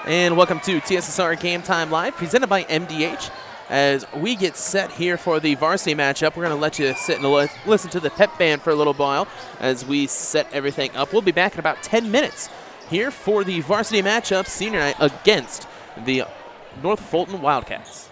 And welcome to TSSR Game Time Live, presented by MDH. As we get set here for the varsity matchup, we're going to let you sit and listen to the pep band for a little while as we set everything up. We'll be back in about 10 minutes here for the varsity matchup, senior night, against the North Fulton Wildcats.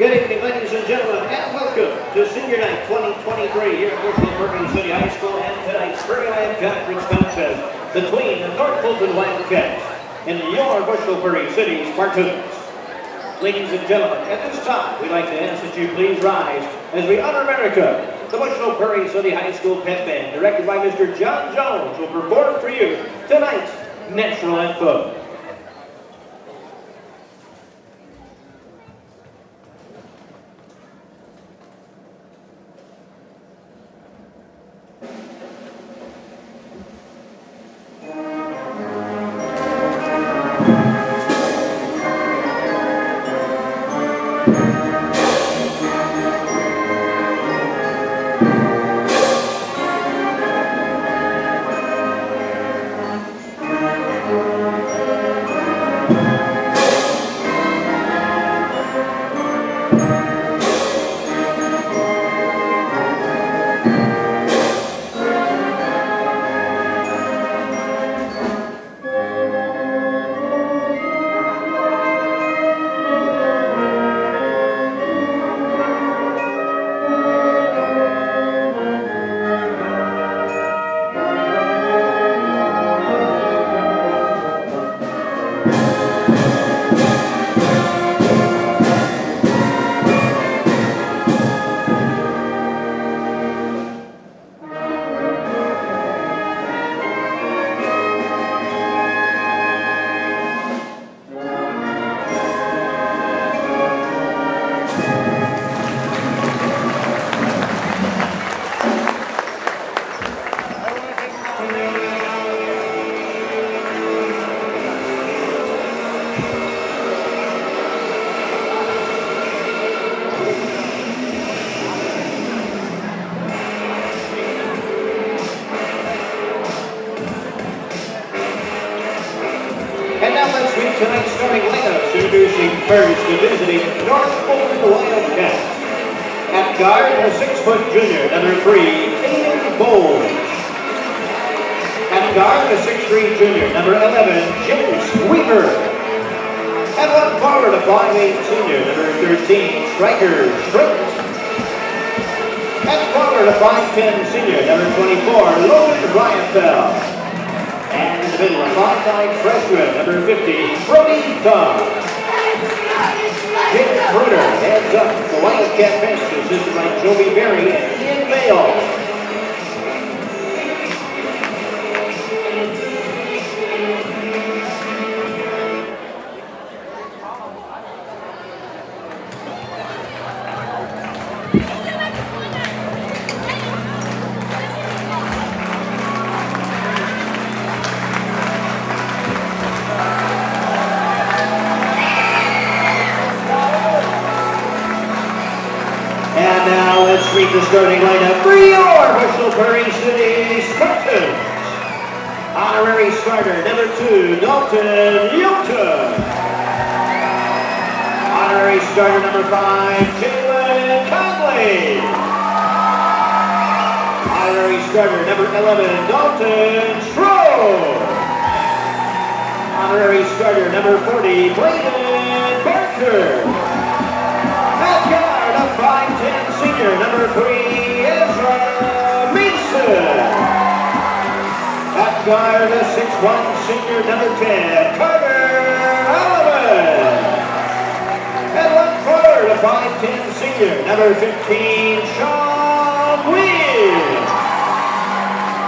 Good evening, ladies and gentlemen, and welcome to Senior Night 2023 here at Bushnell-Prairie City High School and tonight's Pregame Conference contest between the North Fulton Wildcats and your Bushnell-Prairie City Spartans. Ladies and gentlemen, at this time, we'd like to ask that you please rise as we honor America. The Bushnell-Prairie City High School Pep Band, directed by Mr. John Jones, will perform for you tonight's national anthem. Tonight's starting lineups, introducing first the visiting North Fulton Wildcats. At guard, a 6-foot junior, number 3, Aiden Bowles. At guard, a 6'3" junior, number 11, James Weaver. At one forward, a 5'8" senior, number 13, Striker Schritt. At forward, a 5'10" senior, number 24, Logan Ryanfeld. And in the middle, a 5'9" freshman, number 50, Brody Dunn. Jake Bruder heads up the Wildcat bench, assisted by Joby Berry and Ian Bale. Meet the starting lineup for your Bushnell-Prairie City Spartans. Honorary starter, number 2, Dalton Yota. Honorary starter, number 5, Caitlin Conley. Honorary starter, number 11, Dalton Schroe. Honorary starter, number 40, Brayden Barker. At guard, a 5'10" senior, number 3, Ezra Mason. At guard, a 6'1" senior, number 10, Carter Allen. At one forward, a 5'10" senior, number 15, Sean Wynn.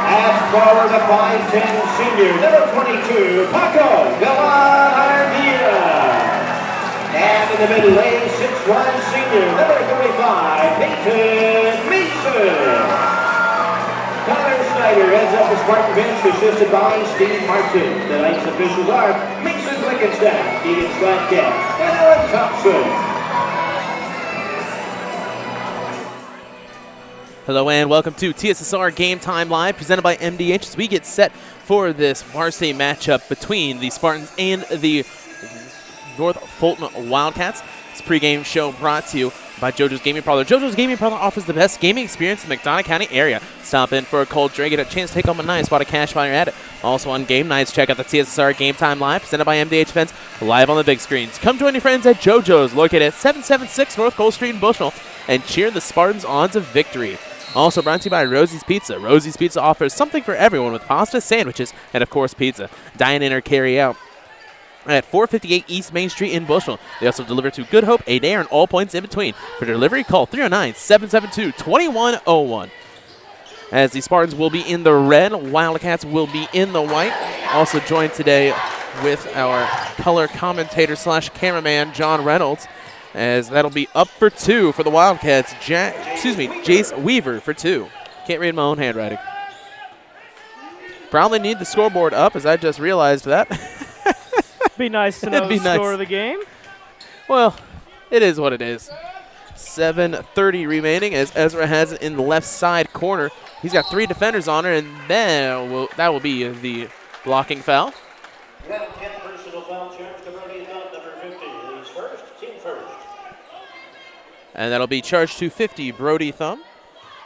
At forward, a 5'10" senior, number 22, Paco Galardia. And in the middle lane, 6'1" senior, number 35, Peyton Mason. Connor Snyder heads up the Spartan bench, assisted by Steve Martin. Tonight's officials are Mason Blickenstaff, Dean Slatcat, and Aaron Thompson. Hello and welcome to TSSR Game Time Live, presented by MDH, as we get set for this varsity matchup between the Spartans and the North Fulton Wildcats. This pregame show brought to you by JoJo's Gaming Parlor. JoJo's Gaming Parlor offers the best gaming experience in the McDonough County area. Stop in for a cold drink, get a chance to take home a nice spot of cash while you're at it. Also on game nights, check out the TSSR Game Time Live, presented by MDH Events, live on the big screens. Come join your friends at JoJo's, located at 776 North Cole Street in Bushnell, and cheer the Spartans on to victory. Also brought to you by Rosie's Pizza. Rosie's Pizza offers something for everyone with pasta, sandwiches, and of course pizza. Dine in or carry out at 458 East Main Street in Bushnell. They also deliver to Good Hope, Adair, and all points in between. For delivery, call 309-772-2101. As the Spartans will be in the red, Wildcats will be in the white. Also joined today with our color commentator / cameraman, John Reynolds, as that'll be up for 2 for the Wildcats. Jace Weaver for 2. Can't read my own handwriting. Probably need the scoreboard up, as I just realized that. Be nice to know the score of the game. Well, it is what it is. 7:30 remaining as Ezra has it in the left side corner. He's got 3 defenders on her, and then that will be the blocking foul. Personal foul charge to Brody Thumb, number 50. He's first, team first. And that'll be charged to 50, Brody Thumb.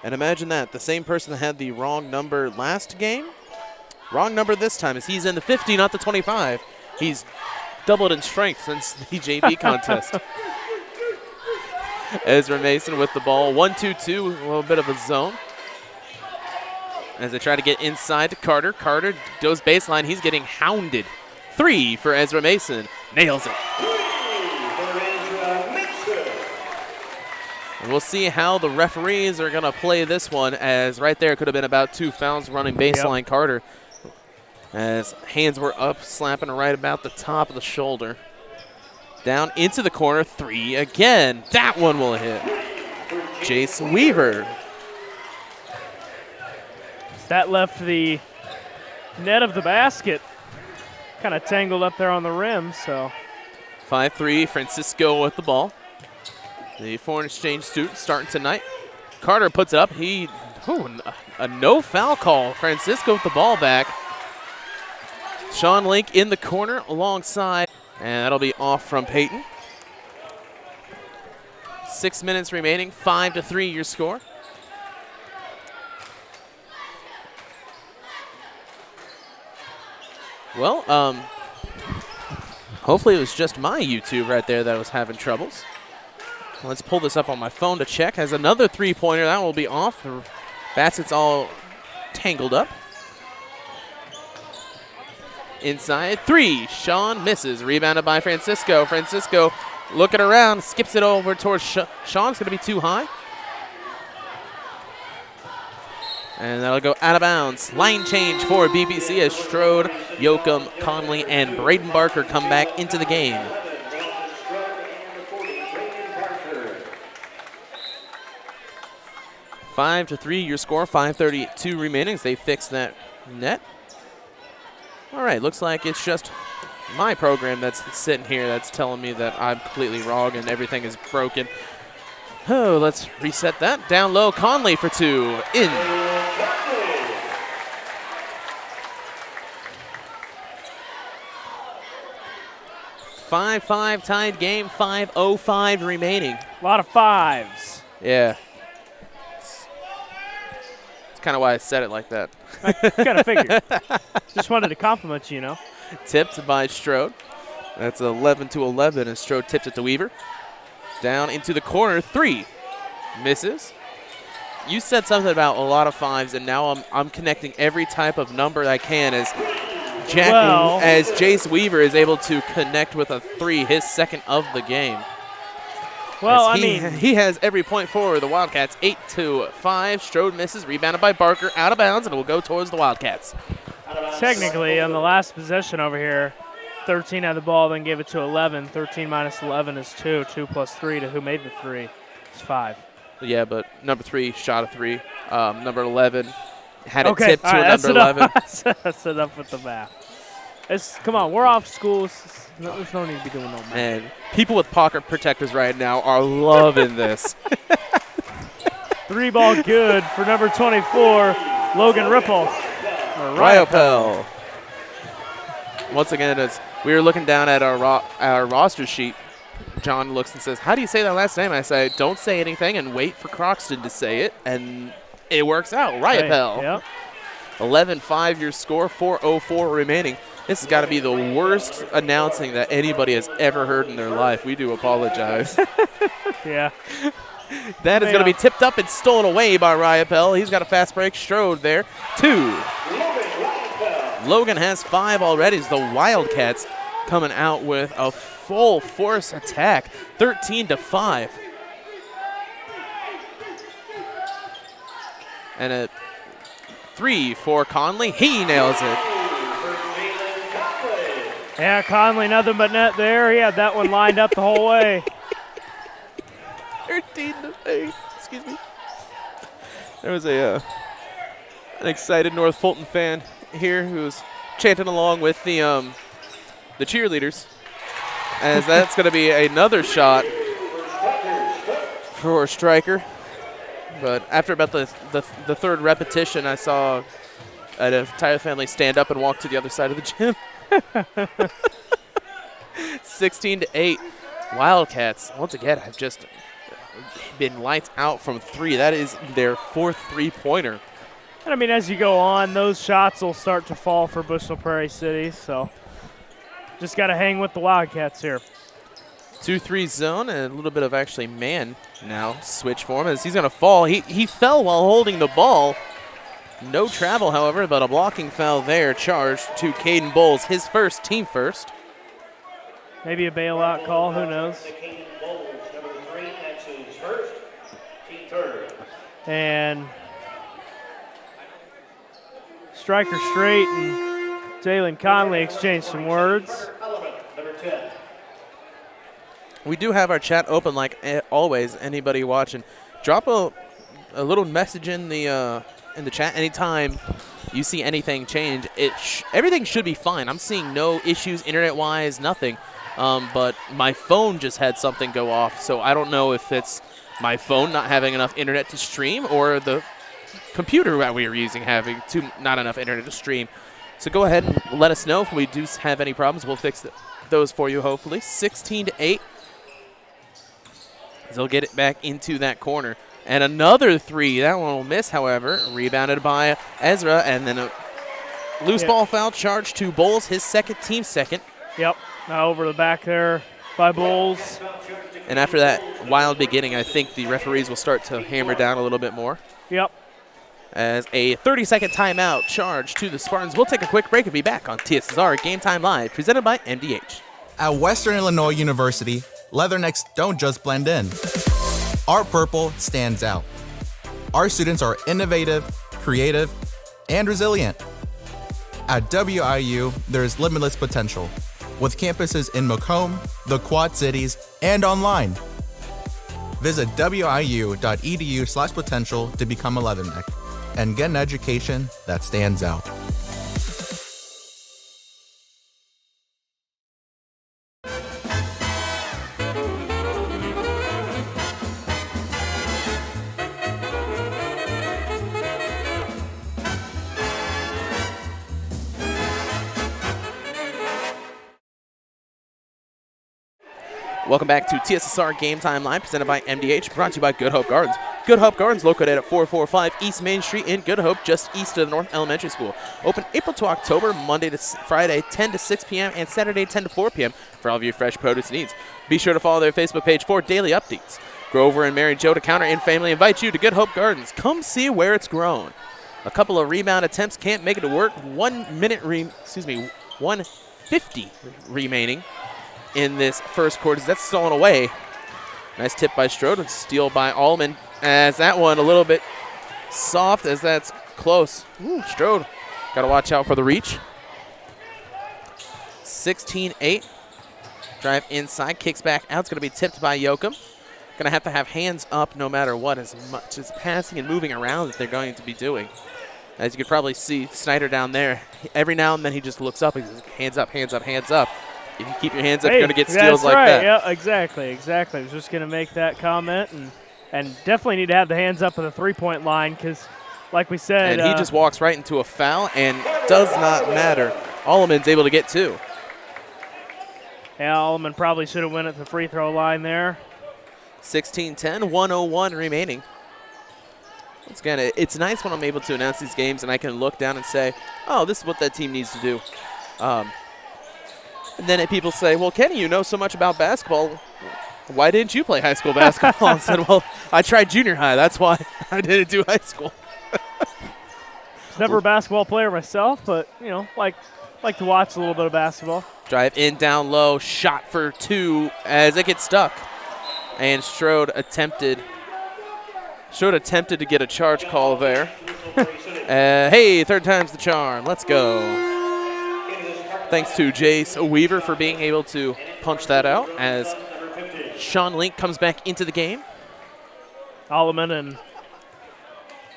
And imagine that, the same person that had the wrong number last game, wrong number this time, as he's in the 50, not the 25. He's doubled in strength since the JV contest. Ezra Mason with the ball. 1-2-2, a little bit of a zone. As they try to get inside to Carter. Carter goes baseline. He's getting hounded. 3 for Ezra Mason. Nails it. And we'll see how the referees are going to play this one, as right there could have been about 2 fouls running baseline. Yep. Carter, as hands were up, slapping right about the top of the shoulder. Down into the corner, 3 again. That one will hit. Jace Weaver. That left the net of the basket kind of tangled up there on the rim, so. 5-3, Francisco with the ball. The foreign exchange student starting tonight. Carter puts it up. A no foul call. Francisco with the ball back. Sean Link in the corner alongside, and that'll be off from Peyton. 6 minutes remaining, 5-3 your score. Well, hopefully it was just my YouTube right there that was having troubles. Let's pull this up on my phone to check. Has another 3-pointer. That will be off. The basket's all tangled up. Inside, 3. Sean misses. Rebounded by Francisco. Francisco looking around, skips it over towards Sean's going to be too high. And that'll go out of bounds. Line change for BBC as Strode, Yoakum, Conley, and Braden Barker come back into the game. 5-3 your score, 5:32 remaining as they fix that net. All right, looks like it's just my program that's sitting here that's telling me that I'm completely wrong and everything is broken. Oh, let's reset that. Down low, Conley for 2. In. 5-5 tied game, 5:05 remaining. A lot of 5s. Yeah. It's kind of why I said it like that. I kind of figured. Just wanted to compliment you, you know. Tipped by Strode. That's 11-11 as Strode tips it to Weaver. Down into the corner, 3. Misses. You said something about a lot of 5s, and now I'm connecting every type of number I can as Jace Weaver is able to connect with a 3, his second of the game. Well, he has every point for the Wildcats. 8-5. Strode misses, rebounded by Barker, out of bounds, and it will go towards the Wildcats. Technically, on the last possession over here, 13 had the ball, then gave it to 11. 13 minus 11 is 2. 2 plus 3 to who made the 3 is 5. Yeah, but number 3 shot a 3. Number 11 had it tipped to number 11. That's enough with the math. Come on, we're off school. There's no need to be doing no math. And people with pocket protectors right now are loving this. 3 ball good for number 24, Logan Ripple. Ryopel. Once again, as we were looking down at our roster sheet, John looks and says, how do you say that last name? I say, don't say anything and wait for Croxton to say it, and it works out. Riopel. Yep. 11-5 your score, 4:04 remaining. This has got to be the worst announcing that anybody has ever heard in their life. We do apologize. Yeah. That is going to be tipped up and stolen away by Riopel. He's got a fast break. Strode there. 2. Logan has 5 already as the Wildcats coming out with a full force attack. 13-5. And a 3 for Conley. He nails it. Yeah, Conley, nothing but net there. He had that one lined up the whole way. 13-8. Excuse me. There was an excited North Fulton fan here who was chanting along with the cheerleaders, as that's going to be another shot for Stryker. But after about the third repetition, I saw an entire family stand up and walk to the other side of the gym. 16-8. Wildcats, once again, have just been lights out from 3. That is their 4th three-pointer. And I mean, as you go on, those shots will start to fall for Bushnell-Prairie City, so just got to hang with the Wildcats here. 2-3 zone and a little bit of actually man now switch for him as he's going to fall. He fell while holding the ball. No travel, however, but a blocking foul there charged to Caden Bowles, his first, team first. Maybe a bailout call, who knows? And Stryker Straight and Jalen Conley exchanged some words. We do have our chat open like always. Anybody watching, drop a little message in the chat anytime you see anything change. Everything should be fine. I'm seeing no issues internet-wise, nothing. But my phone just had something go off, so I don't know if it's my phone not having enough internet to stream or the computer that we are using having not enough internet to stream. So go ahead and let us know if we do have any problems. We'll fix those for you, hopefully. 16-8. They'll get it back into that corner. And another 3. That one will miss, however. Rebounded by Ezra, and then a loose ball foul charged to Bowles, his second, team second. Yep, now over the back there by Bowles. And after that wild beginning, I think the referees will start to hammer down a little bit more. Yep. As a 30-second timeout charge to the Spartans. We'll take a quick break and be back on TSSR Game Time Live, presented by MDH. At Western Illinois University, Leathernecks don't just blend in. Our purple stands out. Our students are innovative, creative, and resilient. At WIU, there's limitless potential, with campuses in Macomb, the Quad Cities, and online. Visit wiu.edu/potential to become a Leatherneck and get an education that stands out. Welcome back to TSSR Game Time Live, presented by MDH, brought to you by Good Hope Gardens. Good Hope Gardens, located at 445 East Main Street in Good Hope, just east of the North Elementary School. Open April to October, Monday to Friday, 10 to 6 p.m., and Saturday, 10 to 4 p.m. for all of your fresh produce needs. Be sure to follow their Facebook page for daily updates. Grover and Mary Jo DeCounter and family invite you to Good Hope Gardens. Come see where it's grown. A couple of rebound attempts can't make it to work. 150 remaining in this first quarter. That's stolen away. Nice tip by Strode and steal by Allman, as that one a little bit soft as that's close. Ooh, Strode got to watch out for the reach. 16-8. Drive inside, kicks back out. It's going to be tipped by Yoakum. Going to have hands up no matter what, as much as passing and moving around that they're going to be doing. As you can probably see Snyder down there, every now and then he just looks up and says, hands up, hands up, hands up. If you keep your hands up, you're going to get steals like that. Yeah, exactly. I was just going to make that comment, and definitely need to have the hands up at the three-point line because, like we said. And he just walks right into a foul and does not matter. Alleman's able to get 2. Allman probably should have went at the free throw line there. 16-10, 1:01 remaining. Once again, it's nice when I'm able to announce these games and I can look down and say, oh, this is what that team needs to do. And then people say, well, Kenny, you know so much about basketball. Why didn't you play high school basketball? I said, well, I tried junior high. That's why I didn't do high school. Never a basketball player myself, but, you know, like to watch a little bit of basketball. Drive in, down low, shot for 2 as it gets stuck. And Strode attempted to get a charge call there. Hey, third time's the charm. Let's go. Thanks to Jace Weaver for being able to punch that out as Sean Link comes back into the game. Alleman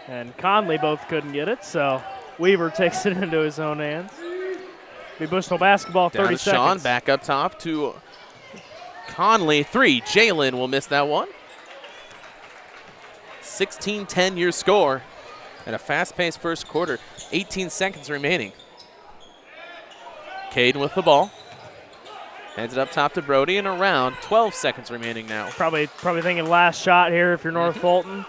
and Conley both couldn't get it, so Weaver takes it into his own hands. Be Bushnell basketball, 30 Down to seconds. Sean, back up top to Conley. 3. Jalen will miss that one. 16-10 your score and a fast-paced first quarter. 18 seconds remaining. Caden with the ball. Hands it up top to Brody and around. 12 seconds remaining now. Probably thinking last shot here if you're North Fulton.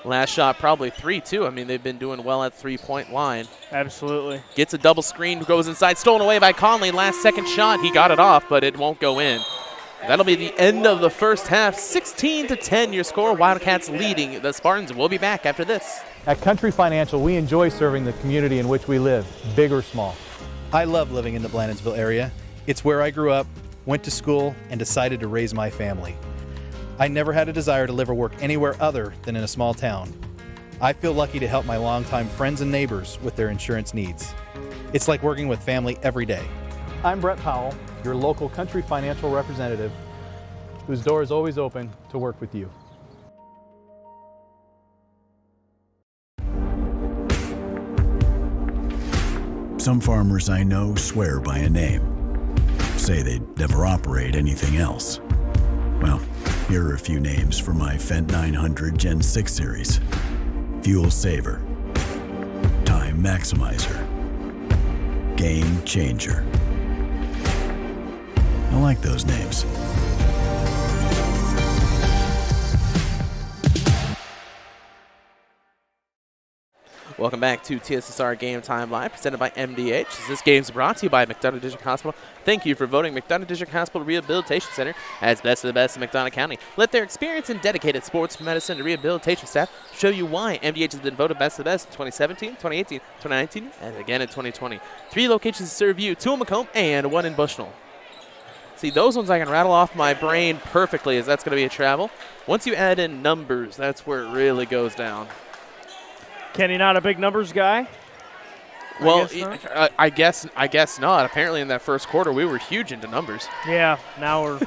Last shot probably 3, too. I mean, they've been doing well at three-point line. Absolutely. Gets a double screen, goes inside, stolen away by Conley. Last second shot, he got it off, but it won't go in. That'll be the end of the first half. 16-10 your score. Wildcats leading the Spartans. We'll be back after this. At Country Financial, we enjoy serving the community in which we live, big or small. I love living in the Blandonsville area. It's where I grew up, went to school, and decided to raise my family. I never had a desire to live or work anywhere other than in a small town. I feel lucky to help my longtime friends and neighbors with their insurance needs. It's like working with family every day. I'm Brett Powell, your local Country Financial representative, whose door is always open to work with you. Some farmers I know swear by a name, say they'd never operate anything else. Well, here are a few names for my Fendt 900 Gen 6 series. Fuel Saver, Time Maximizer, Game Changer. I like those names. Welcome back to TSSR Game Time Live, presented by MDH. This game is brought to you by McDonough District Hospital. Thank you for voting McDonough District Hospital Rehabilitation Center as best of the best in McDonough County. Let their experience and dedicated sports medicine and rehabilitation staff show you why MDH has been voted best of the best in 2017, 2018, 2019, and again in 2020. 3 locations to serve you, 2 in Macomb and 1 in Bushnell. See, those ones I can rattle off my brain perfectly as that's going to be a travel. Once you add in numbers, that's where it really goes down. Kenny, not a big numbers guy? Well, I guess not. Apparently in that first quarter, we were huge into numbers. Yeah, now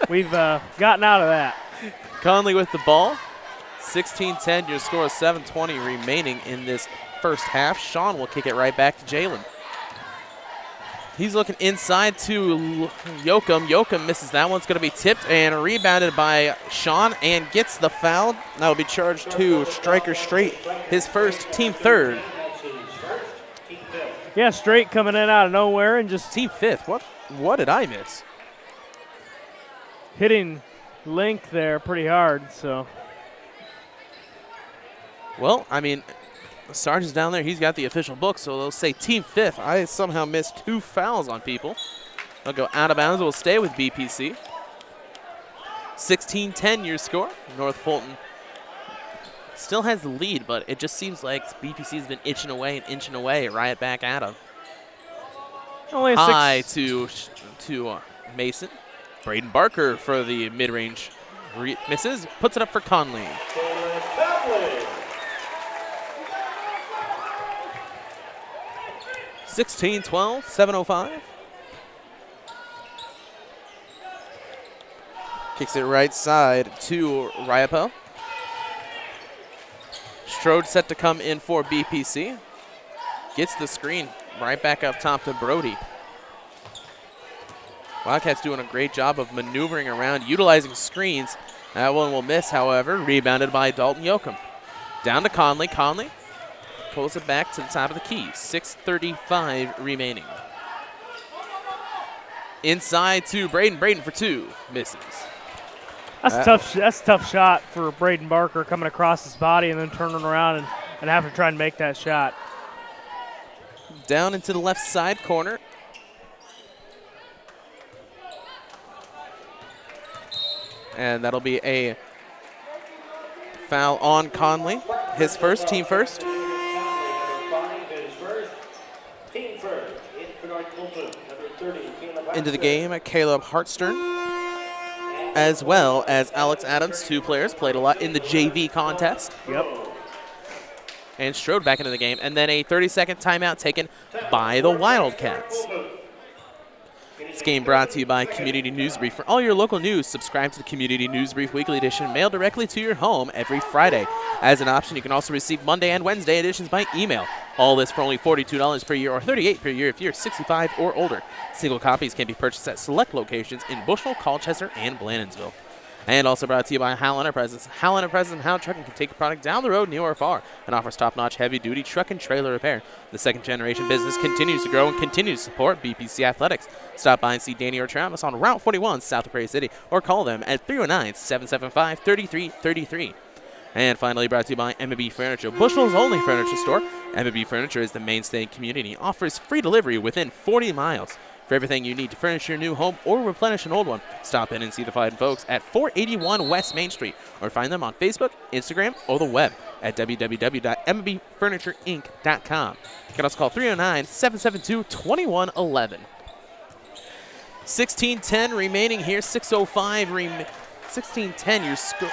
we've gotten out of that. Conley with the ball. 16-10, your score is 7:20 remaining in this first half. Sean will kick it right back to Jalen. He's looking inside to Yoakum. Yoakum misses that one. It's going to be tipped and rebounded by Sean and gets the foul. That will be charged to Striker Straight, his first, team third. Yeah, Straight coming in out of nowhere and just team fifth. What did I miss? Hitting Link there pretty hard, so. Well, I mean, Sarge is down there. He's got the official book, so they'll say team fifth. I somehow missed 2 fouls on people. They'll go out of bounds. We'll stay with BPC. 16-10 your score. North Fulton still has the lead, but it just seems like BPC has been inching away right back at him. Only high to Mason. Braden Barker for the mid-range. Misses. Puts it up for Conley. 16-12, 7:05. Kicks it right side to Ryapo. Strode set to come in for BPC. Gets the screen right back up top to Brody. Wildcats doing a great job of maneuvering around, utilizing screens. That one will miss, however. Rebounded by Dalton Yoakum. Down to Conley. Conley pulls it back to the top of the key. 6:35 remaining. Inside to Braden. Braden for 2. Misses. That's a tough shot for Braden Barker, coming across his body and then turning around and having to try and make that shot. Down into the left side corner. And that'll be a foul on Conley. His first, team first. Into the game, Caleb Hartstern, as well as Alex Adams, 2 players, played a lot in the JV contest. Yep. And Strode back into the game. And then a 30-second timeout taken by the Wildcats. This game brought to you by Community News Brief. For all your local news, subscribe to the Community News Brief Weekly Edition, mailed directly to your home every Friday. As an option, you can also receive Monday and Wednesday editions by email. All this for only $42 per year or $38 per year if you're 65 or older. Single copies can be purchased at select locations in Bushnell, Colchester, and Blandonsville. And also brought to you by Howell Enterprises. Howell Enterprises and Howell Trucking can take your product down the road, near or far, and offers top-notch heavy-duty truck and trailer repair. The second-generation business continues to grow and continues to support BPC Athletics. Stop by and see Danny or Travis on Route 41, south of Prairie City, or call them at 309-775-3333. And finally brought to you by M&B Furniture, Bushnell's only furniture store. M&B Furniture is the mainstay in community, offers free delivery within 40 miles. For everything you need to furnish your new home or replenish an old one, stop in and see the fine folks at 481 West Main Street, or find them on Facebook, Instagram, or the web at www.mbfurnitureinc.com. You can also call 309-772-2111. 16:10 remaining here, 6:05 16:10 your score.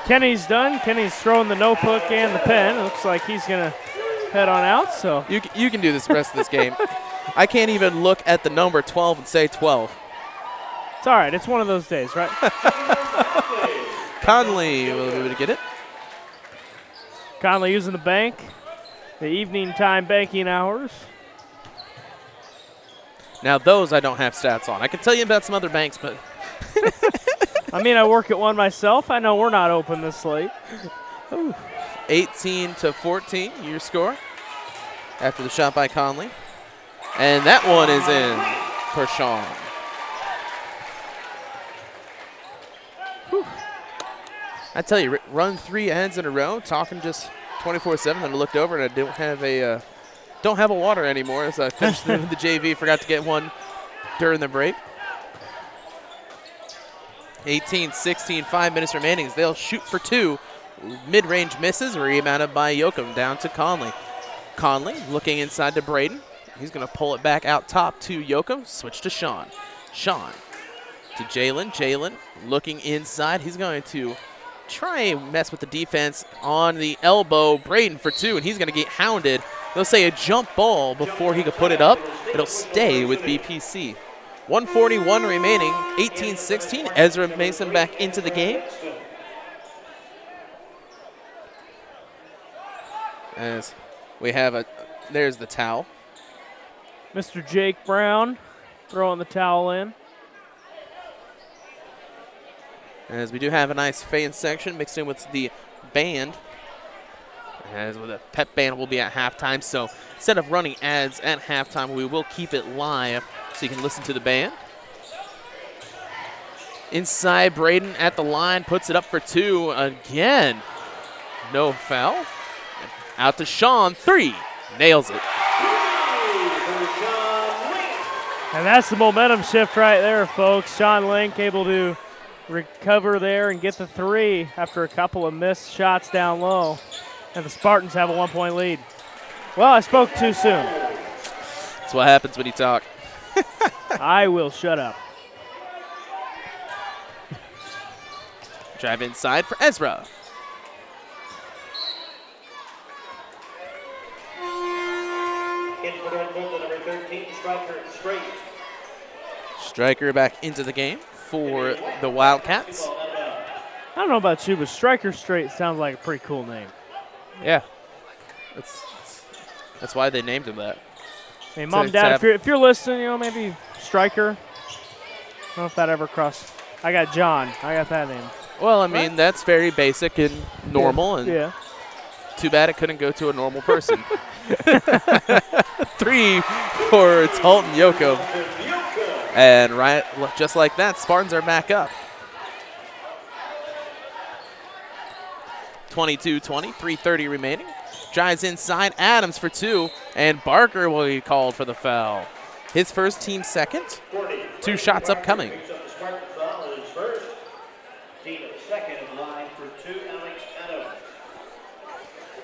Kenny's done. Kenny's throwing the notebook and the pen. It looks like he's going to head on out. So you can do this the rest of this game. I can't even look at the number 12 and say 12. It's all right. It's one of those days, right? Conley will be able to get it. Conley using the bank, the evening time banking hours. Now those I don't have stats on. I can tell you about some other banks, but I mean, I work at one myself. I know we're not open this late. 18-14, your score after the shot by Conley. And that one is in for Sean. Whew. I tell you, run 3 ends in a row, talking just 24/7, and I looked over and I don't have a water anymore, so I finished the JV, forgot to get one during the break. 18-16, 5 minutes remaining. They'll shoot for 2. Mid-range misses, rebounded by Yoakum down to Conley. Conley looking inside to Braden. He's going to pull it back out top to Yoakum. Switch to Sean. Sean to Jalen. Jalen looking inside. He's going to try and mess with the defense on the elbow. Braden for 2, and he's going to get hounded. They'll say a jump ball before he could put it up. It'll stay with BPC. 1:41 remaining, 18-16. Ezra Mason back into the game. As we have there's the towel. Mr. Jake Brown throwing the towel in. As we do have a nice fan section mixed in with the band. As with a pep band will be at halftime, so instead of running ads at halftime, we will keep it live so you can listen to the band. Inside, Braden at the line, puts it up for 2 again. No foul. Out to Sean, 3. Nails it. And that's the momentum shift right there, folks. Sean Link able to recover there and get the 3 after a couple of missed shots down low. And the Spartans have a 1-point lead. Well, I spoke too soon. That's what happens when you talk. I will shut up. Drive inside for Ezra. Striker back into the game for the Wildcats. I don't know about you, but Striker Straight sounds like a pretty cool name. Yeah. That's why they named him that. Hey, Mom, Dad, if you're listening, maybe Striker. I don't know if that ever crossed. I got John. I got that name. Well, I mean, that's very basic and normal. Yeah. Too bad it couldn't go to a normal person. 3 for Hulton Yoko. And right, just like that, Spartans are back up. 22-20, 3:30 remaining. Drives inside, Adams for 2, and Barker will be called for the foul. His first, team second. 2 shots upcoming.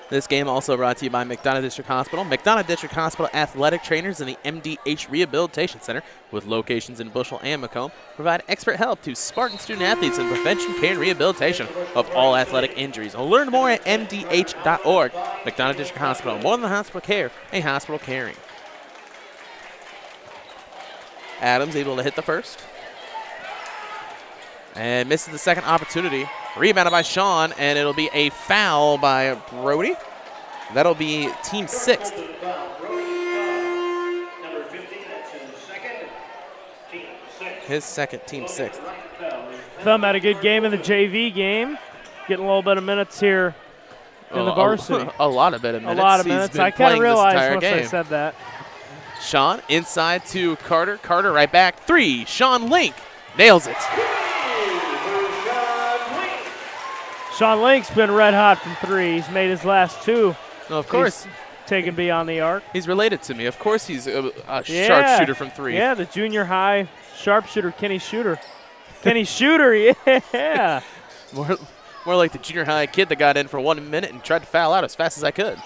This game also brought to you by McDonough District Hospital. McDonough District Hospital athletic trainers in the MDH Rehabilitation Center, with locations in Bushnell and Macomb, provide expert help to Spartan student athletes in prevention, care, and rehabilitation of all athletic injuries. Learn more at mdh.org. McDonough District Hospital, more than hospital care, a hospital caring. Adams able to hit the first. And misses the second opportunity. Rebounded by Sean, and it'll be a foul by Brody. That'll be team 6th. His second, team 6th. Thumb had a good game in the JV game. Getting a little bit of minutes here in the varsity. A lot of minutes. A lot of minutes. I kind of realized once I said that. Sean inside to Carter. Carter right back. 3. Sean Link nails it. Sean Link's been red hot from 3. He's made his last 2. No, of course. He's taken beyond the arc. He's related to me. Of course he's a sharpshooter from 3. Yeah, the junior high sharpshooter, Kenny Shooter. Kenny Shooter, yeah. More like the junior high kid that got in for 1 minute and tried to foul out as fast as I could.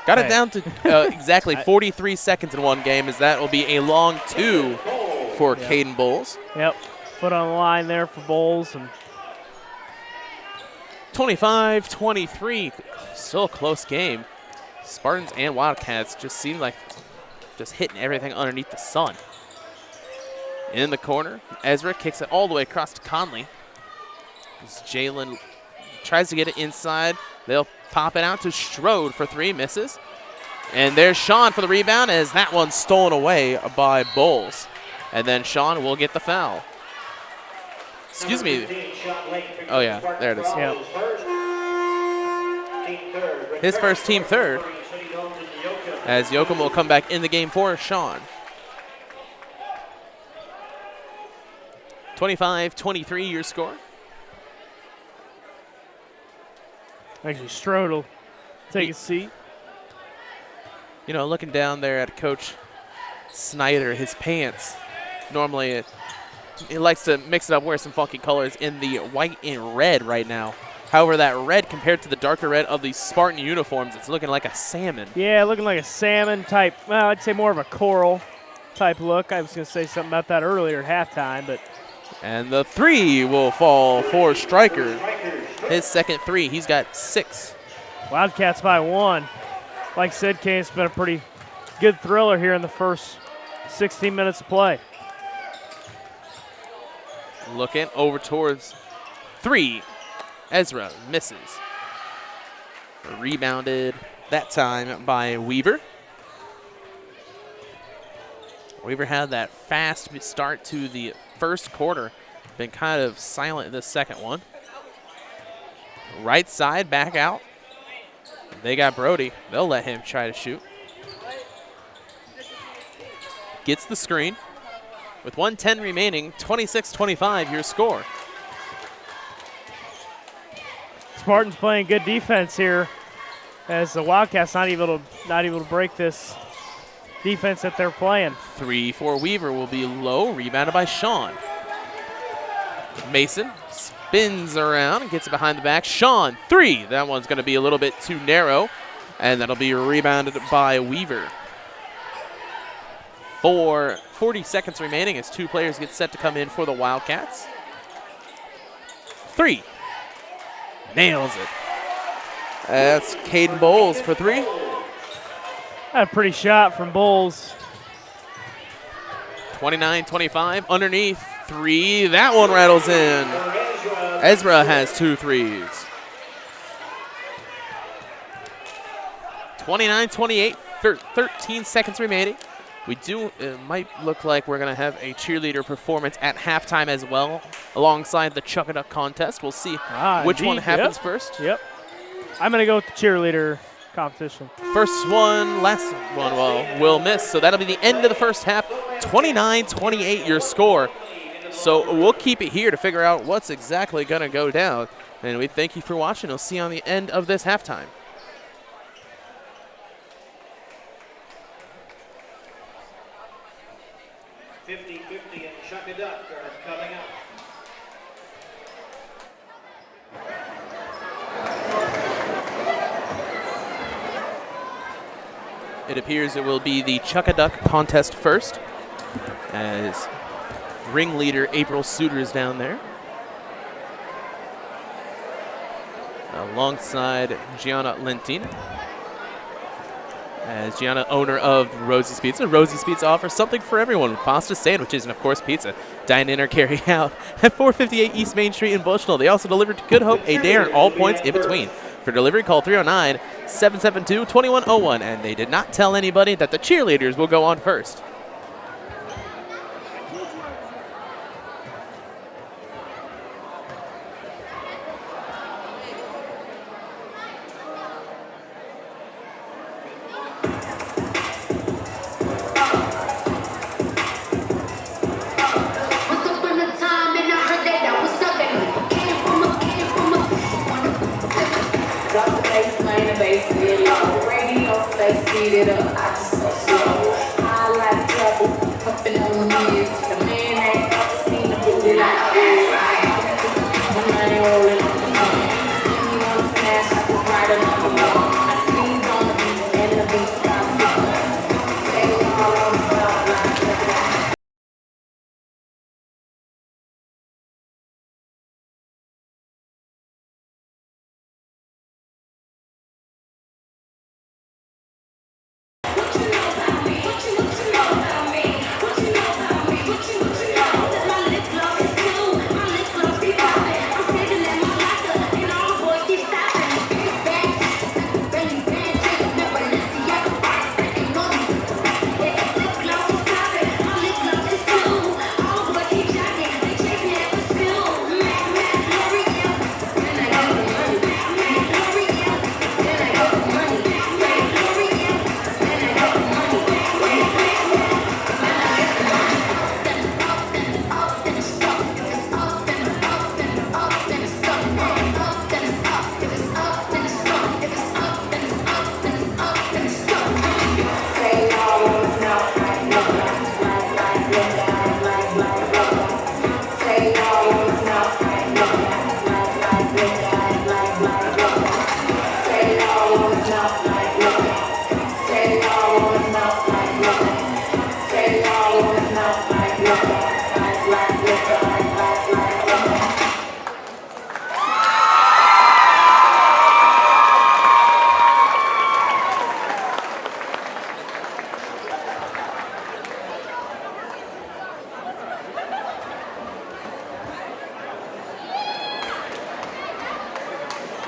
Got it down to exactly 43 seconds in one game, as that will be a long 2 for Caden Bowles. Yep, foot on the line there for Bowles. And 25-23, still a close game. Spartans and Wildcats just seem like just hitting everything underneath the sun. In the corner, Ezra kicks it all the way across to Conley. As Jalen tries to get it inside, they'll pop it out to Strode for 3, misses. And there's Sean for the rebound, as that one's stolen away by Bowles. And then Sean will get the foul. Excuse me. Oh, yeah, there it is. Yep. His first, team 3rd, as Yoakum will come back in the game for Sean. 25-23 your score. Actually, Strode will take a seat. You know, looking down there at Coach Snyder, his pants, normally he likes to mix it up, wear some funky colors in the white and red right now. However, that red compared to the darker red of the Spartan uniforms, it's looking like a salmon. Yeah, looking like a salmon type. Well, I'd say more of a coral type look. I was going to say something about that earlier at halftime, but. And the 3 will fall for Stryker. His second 3. He's got 6. Wildcats by 1. Like I said, Kane, it's been a pretty good thriller here in the first 16 minutes of play. Looking over towards 3. Ezra misses. Rebounded that time by Weaver. Weaver had that fast start to the first quarter. Been kind of silent in the second one. Right side, back out. They got Brody. They'll let him try to shoot. Gets the screen. With 1:10 remaining, 26-25 your score. Spartans playing good defense here, as the Wildcats not able to break this defense that they're playing. 3 for Weaver will be low, rebounded by Sean. Mason spins around and gets it behind the back. Sean, 3. That one's going to be a little bit too narrow, and that'll be rebounded by Weaver. 40 seconds remaining as 2 players get set to come in for the Wildcats. 3. Nails it. That's Caden Bowles for 3. A pretty shot from Bowles. 29-25, underneath 3. That one rattles in. Ezra has 2 threes. 29-28, 13 seconds remaining. It might look like we're going to have a cheerleader performance at halftime as well, alongside the Chuck-a-Duck contest. We'll see which one happens first. Yep. I'm going to go with the cheerleader competition. First one, last one, well, will miss. So that'll be the end of the first half. 29-28 your score. So we'll keep it here to figure out what's exactly going to go down. And we thank you for watching. We'll see you on the end of this halftime. $50-50 and Chuck-a-Duck are coming up. It appears it will be the Chuck-a-Duck contest first, as ringleader April Suter is down there, alongside Gianna Lentin, as Gianna, owner of Rosie's Pizza. Rosie's Pizza offers something for everyone with pasta, sandwiches, and of course pizza. Dine in or carry out at 458 East Main Street in Bushnell. They also deliver to Good Hope, Adair, and all points in between. For delivery, call 309-772-2101. And they did not tell anybody that the cheerleaders will go on first.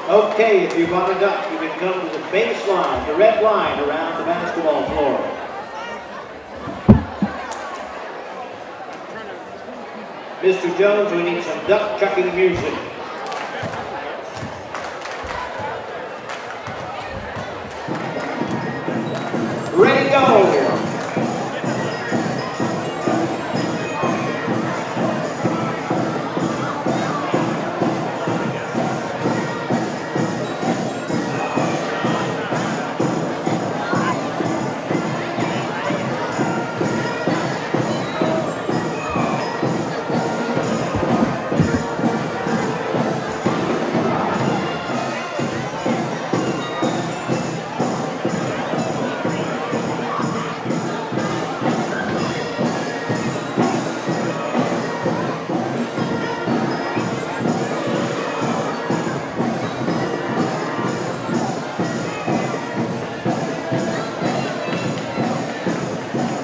Okay, if you want to duck, you can come to the baseline, the red line around the basketball floor. Mr. Jones, we need some duck chucking music. Ready, go!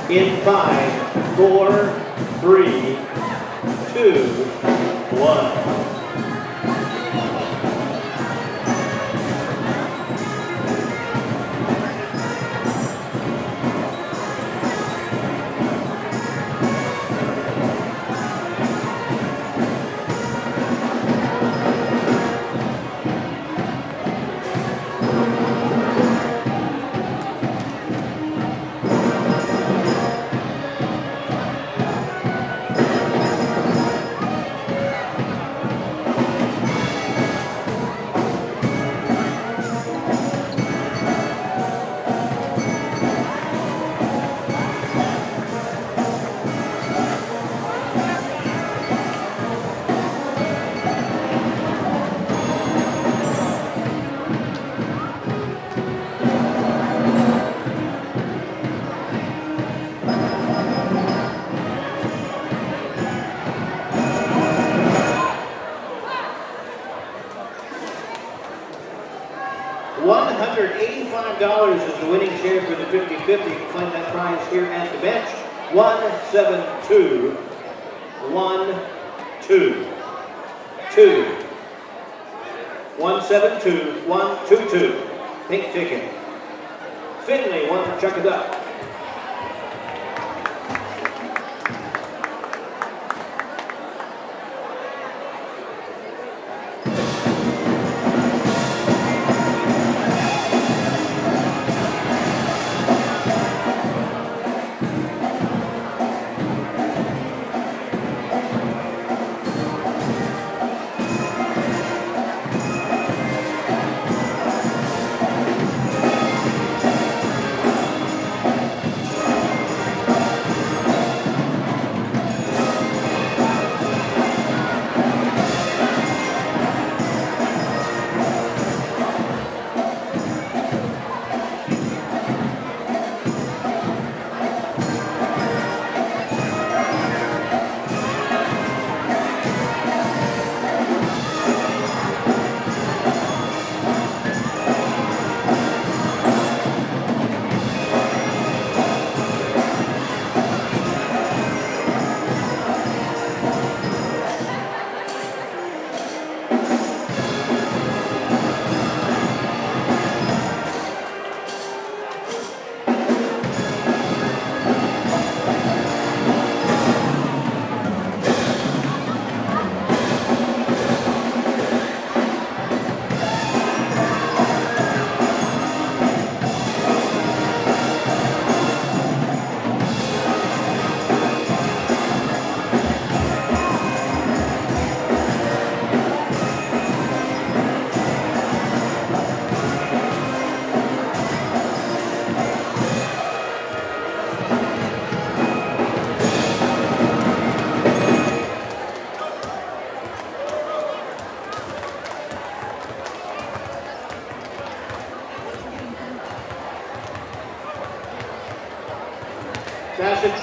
In 5, 4, 3, 2, 1. $185 is the winning share for the 50-50. You can find that prize here at the bench. 172. 1, 2, 2. 172, 1, 2, 2. Pink ticket. Finley, one for Chuck it up.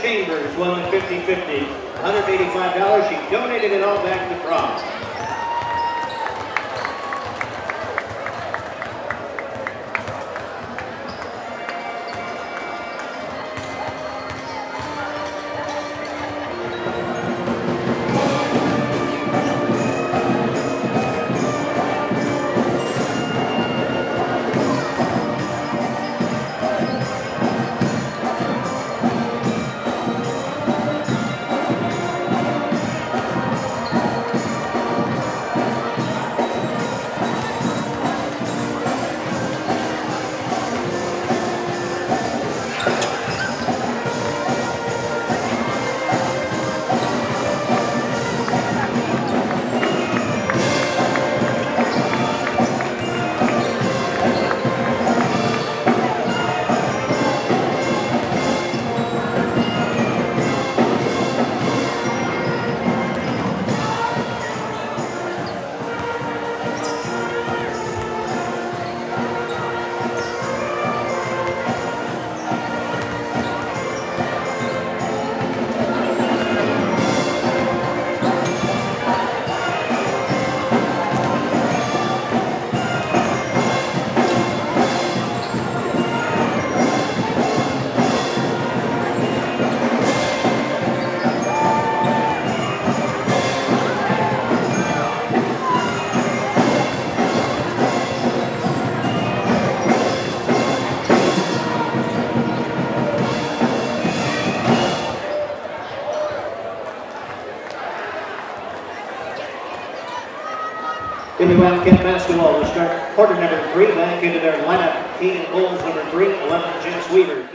Chambers won the 50-50, $185. She donated it all back to prom. Wildcat basketball will start quarter number 3. Back into their lineup. Keegan Bowles, number 3, 11, Jens Weaver.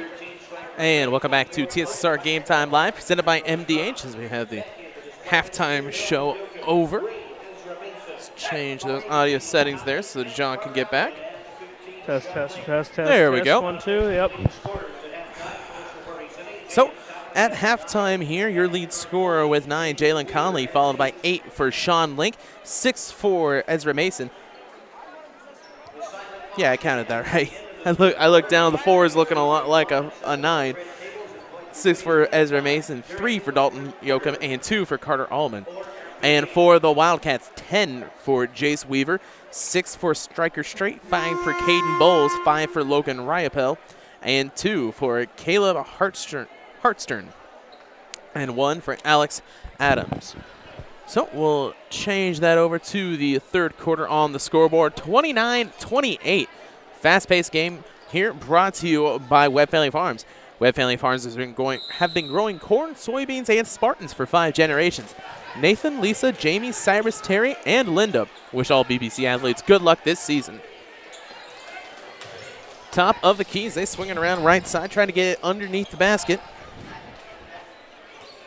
And welcome back to TSSR Game Time Live, presented by MDH, as we have the halftime show over. Let's change those audio settings there so that John can get back. Test. There we go. 1, 2, yep. So, at halftime here, your lead scorer with 9, Jalen Conley, followed by 8 for Sean Link, 6 for Ezra Mason. Yeah, I counted that right. I looked down, the 4 is looking a lot like a 9. 6 for Ezra Mason, 3 for Dalton Yoakum, and 2 for Carter Allman. And for the Wildcats, 10 for Jace Weaver, 6 for Striker Straight, 5 for Caden Bowles, 5 for Logan Ryapel, and 2 for Caleb Hartstern, and 1 for Alex Adams. So we'll change that over to the third quarter on the scoreboard. 29-28. Fast-paced game here, brought to you by Webb Family Farms. Webb Family Farms have been growing corn, soybeans, and Spartans for 5 generations. Nathan, Lisa, Jamie, Cyrus, Terry, and Linda wish all BBC athletes good luck this season. Top of the keys, they swing it around right side, trying to get it underneath the basket.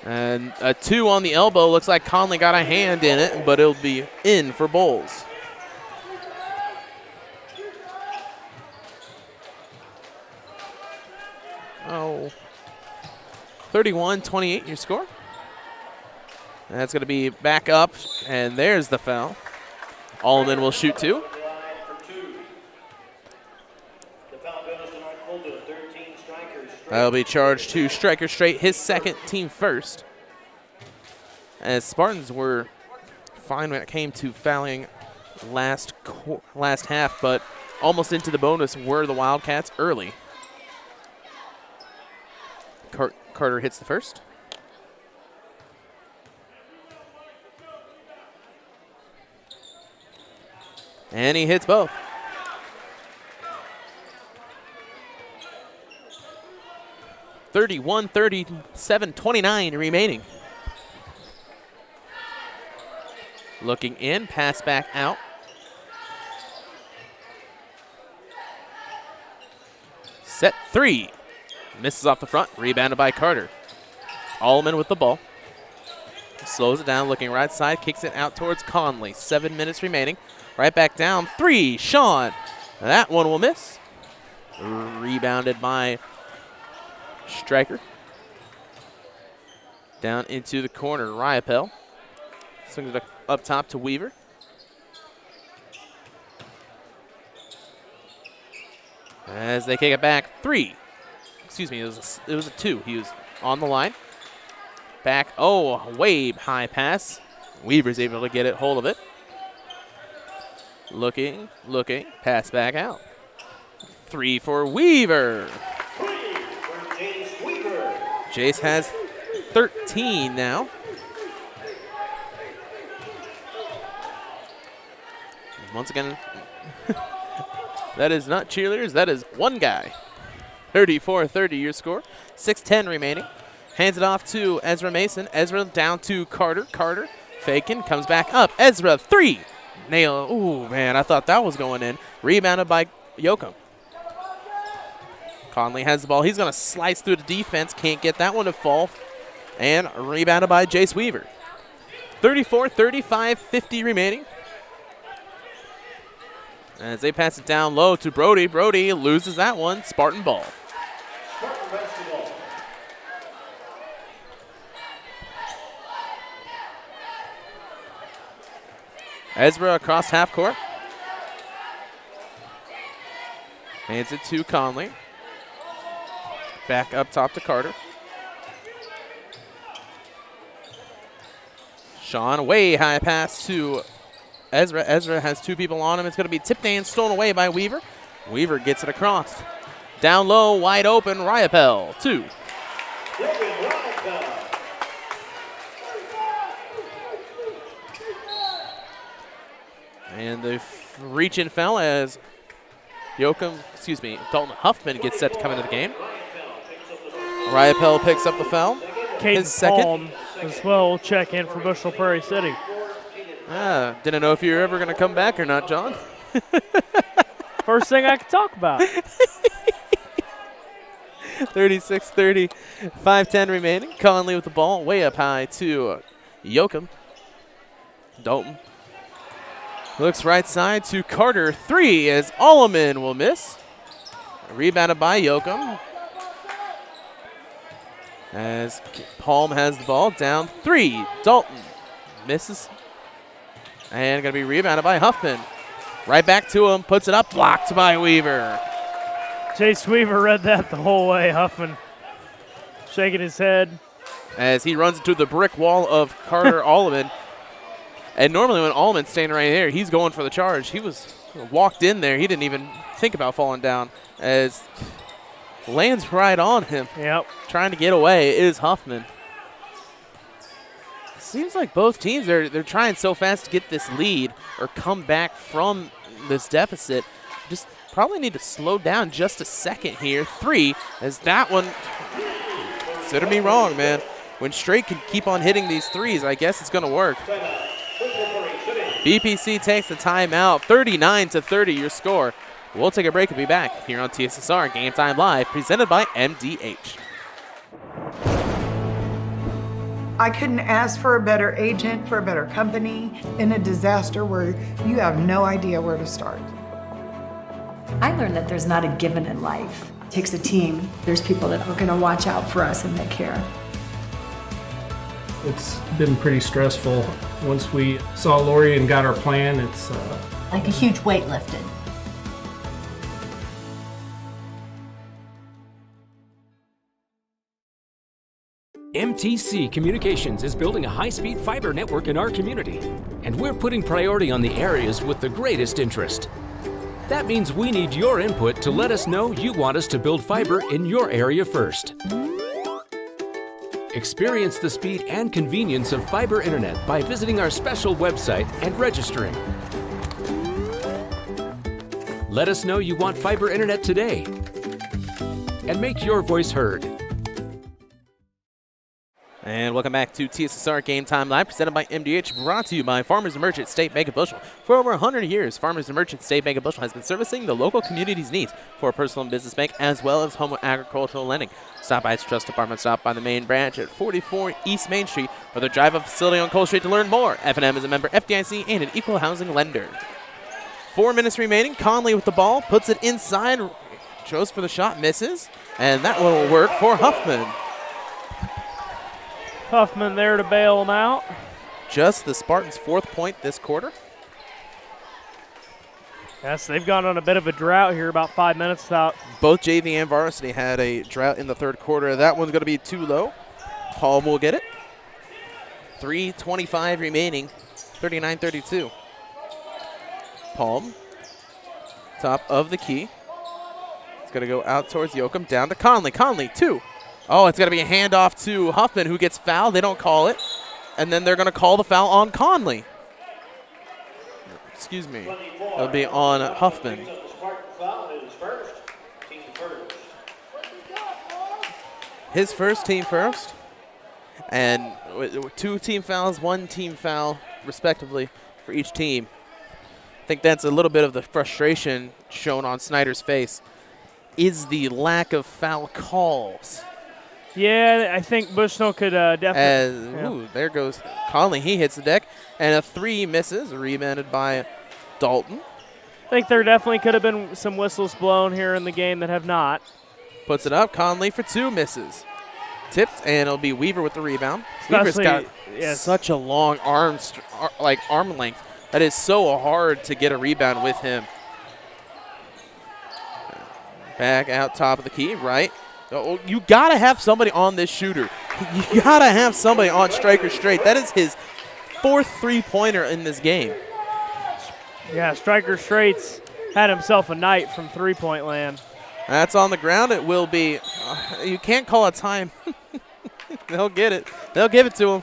And a 2 on the elbow. Looks like Conley got a hand in it, but it'll be in for Bowles. Oh, 31-28 your score. That's going to be back up, and there's the foul. Allman will shoot 2. That'll be charged to Striker Straight, his second, team first. As Spartans were fine when it came to fouling last half, but almost into the bonus were the Wildcats early. Carter hits the first. And he hits both. 31-37-29 remaining. Looking in, pass back out. Set 3. Misses off the front, rebounded by Carter. Allman with the ball. Slows it down, looking right side, kicks it out towards Conley. 7 minutes remaining. Right back down, 3, Sean. That one will miss. Rebounded by Striker. Down into the corner, Ryapel. Swings it up top to Weaver. As they kick it back, 3. Excuse me, it was a 2. He was on the line. Back, way high pass. Weaver's able to get it, hold of it. Looking, pass back out. 3 for Weaver. Jace has 13 now. Once again, that is not cheerleaders, that is one guy. 34-30 your score. 6:10 remaining. Hands it off to Ezra Mason. Ezra down to Carter. Carter faking, comes back up. Ezra, 3. Nail. Ooh, man, I thought that was going in. Rebounded by Yoakum. Conley has the ball. He's going to slice through the defense. Can't get that one to fall. And rebounded by Jace Weaver. 34-35, 50 remaining. As they pass it down low to Brody. Brody loses that one. Spartan ball. Spartan basketball. Ezra across half court. Hands it to Conley. Back up top to Carter. Sean, way high pass to Ezra. Ezra has 2 people on him. It's going to be tipped and stolen away by Weaver. Weaver gets it across. Down low, wide open, Ryapel, 2. And the reach-in foul as Dalton Huffman gets set to come into the game. Ryapel picks up the foul. His second. Palm as well will check in for Bushnell-Prairie City. Didn't know if you were ever going to come back or not, John. First thing I could talk about. 36-30, 5:10 remaining. Conley with the ball, way up high to Yoakum. Dalton looks right side to Carter. 3 as Alleman will miss. Rebounded by Yoakum. As Palm has the ball, down 3. Dalton misses. And going to be rebounded by Huffman. Right back to him, puts it up, blocked by Weaver. Jace Weaver read that the whole way. Huffman shaking his head. As he runs into the brick wall of Carter Alleman. And normally when Allman's standing right there, he's going for the charge. He was walked in there. He didn't even think about falling down as lands right on him. Yep. Trying to get away is Huffman. Seems like both teams, they're trying so fast to get this lead or come back from this deficit. Just probably need to slow down just a second here. 3, as that one, consider me wrong, man. When Straight can keep on hitting these threes, I guess it's going to work. BPC takes the timeout, 39-30 your score. We'll take a break and be back here on TSSR Game Time Live, presented by MDH. I couldn't ask for a better agent, for a better company in a disaster where you have no idea where to start. I learned that there's not a given in life. It takes a team. There's people that are going to watch out for us and that care. It's been pretty stressful. Once we saw Lori and got our plan, it's like a huge weight lifted. MTC Communications is building a high-speed fiber network in our community, and we're putting priority on the areas with the greatest interest. That means we need your input to let us know you want us to build fiber in your area first. Experience the speed and convenience of fiber internet by visiting our special website and registering. Let us know you want fiber internet today, and make your voice heard. And welcome back to TSSR Game Time Live, presented by MDH, brought to you by Farmers and Merchants State Bank of Bushel. For over 100 years, Farmers and Merchants State Bank of Bushel has been servicing the local community's needs for personal and business bank, as well as home agricultural lending. Stop by its trust department, stop by the main branch at 44 East Main Street, or the drive-up facility on Cole Street to learn more. F&M is a member FDIC and an equal housing lender. 4 minutes remaining. Conley with the ball, puts it inside, goes for the shot, misses, and that one will work for Huffman. Huffman there to bail him out. Just the Spartans' 4th point this quarter. Yes, they've gone on a bit of a drought here, about 5 minutes without. Both JV and Varsity had a drought in the 3rd quarter. That one's going to be too low. Palm will get it. 3:25 remaining, 39-32. Palm, top of the key. It's going to go out towards Yoakum, down to Conley. Conley, 2. Oh, it's going to be a handoff to Huffman, who gets fouled. They don't call it. And then they're going to call the foul on Conley. Excuse me. It'll be on Huffman. His first, team first. And 2 team fouls, 1 team foul, respectively, for each team. I think that's a little bit of the frustration shown on Snyder's face, is the lack of foul calls. Yeah, I think Bushnell could definitely. Ooh, there goes Conley. He hits the deck, and a 3 misses, rebounded by Dalton. I think there definitely could have been some whistles blown here in the game that have not. Puts it up. Conley for 2 misses. Tipped, and it'll be Weaver with the rebound. Especially, Weaver's got such a long arm length. That is so hard to get a rebound with him. Back out top of the key, right. Oh, you got to have somebody on this shooter. You got to have somebody on Striker Straight. That is his 4th three-pointer in this game. Yeah, Striker Straight's had himself a night from three-point land. That's on the ground. It will be. You can't call a time. They'll get it. They'll give it to him.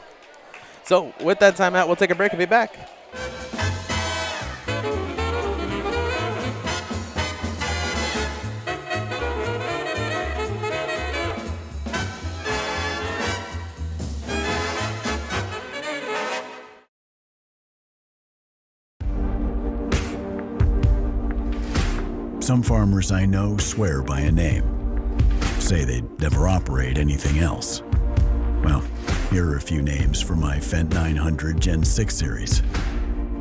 So with that timeout, we'll take a break and be back. Some farmers I know swear by a name. Say they'd never operate anything else. Well, here are a few names for my Fendt 900 Gen 6 series.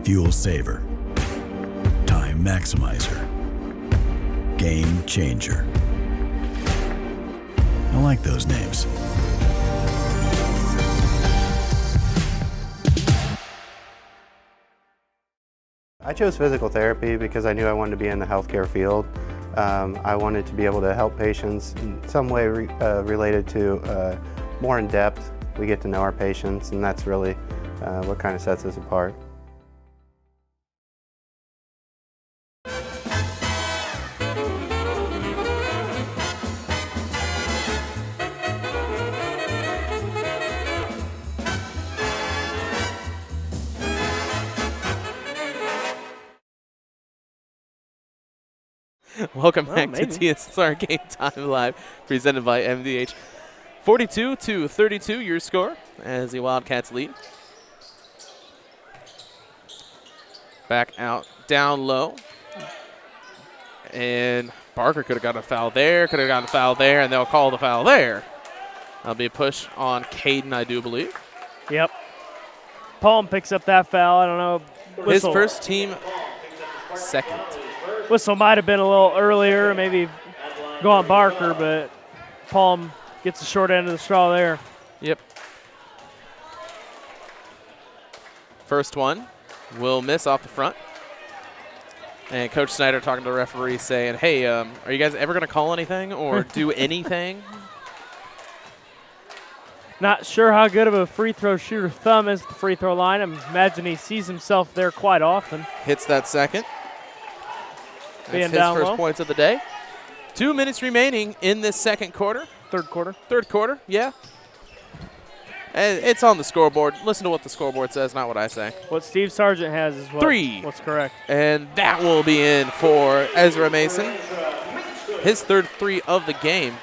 Fuel Saver. Time Maximizer. Game Changer. I like those names. I chose physical therapy because I knew I wanted to be in the healthcare field. I wanted to be able to help patients in some way related to more in depth. We get to know our patients, and that's really what kind of sets us apart. Welcome back to TSSR Game Time Live, presented by MDH. 42-32 your score as the Wildcats lead. Back out, down low. And Barker could have gotten a foul there, could have gotten a foul there, and they'll call the foul there. That'll be a push on Caden, I do believe. Yep. Palm picks up that foul. I don't know. Whistle. His first team second. Whistle might have been a little earlier, maybe go on Barker, but Palm gets the short end of the straw there. Yep. First one will miss off the front. And Coach Snyder talking to the referee saying, hey, are you guys ever going to call anything or do anything? Not sure how good of a free throw shooter Thumb is at the free throw line. I imagine he sees himself there quite often. Hits that second. Being That's his down first low. points of the day. 2 minutes remaining in this second quarter. Third quarter. Third quarter, yeah. And it's on the scoreboard. Listen to what the scoreboard says, not what I say. What Steve Sargent has is what's correct. And that will be in for Ezra Mason. His third three of the game.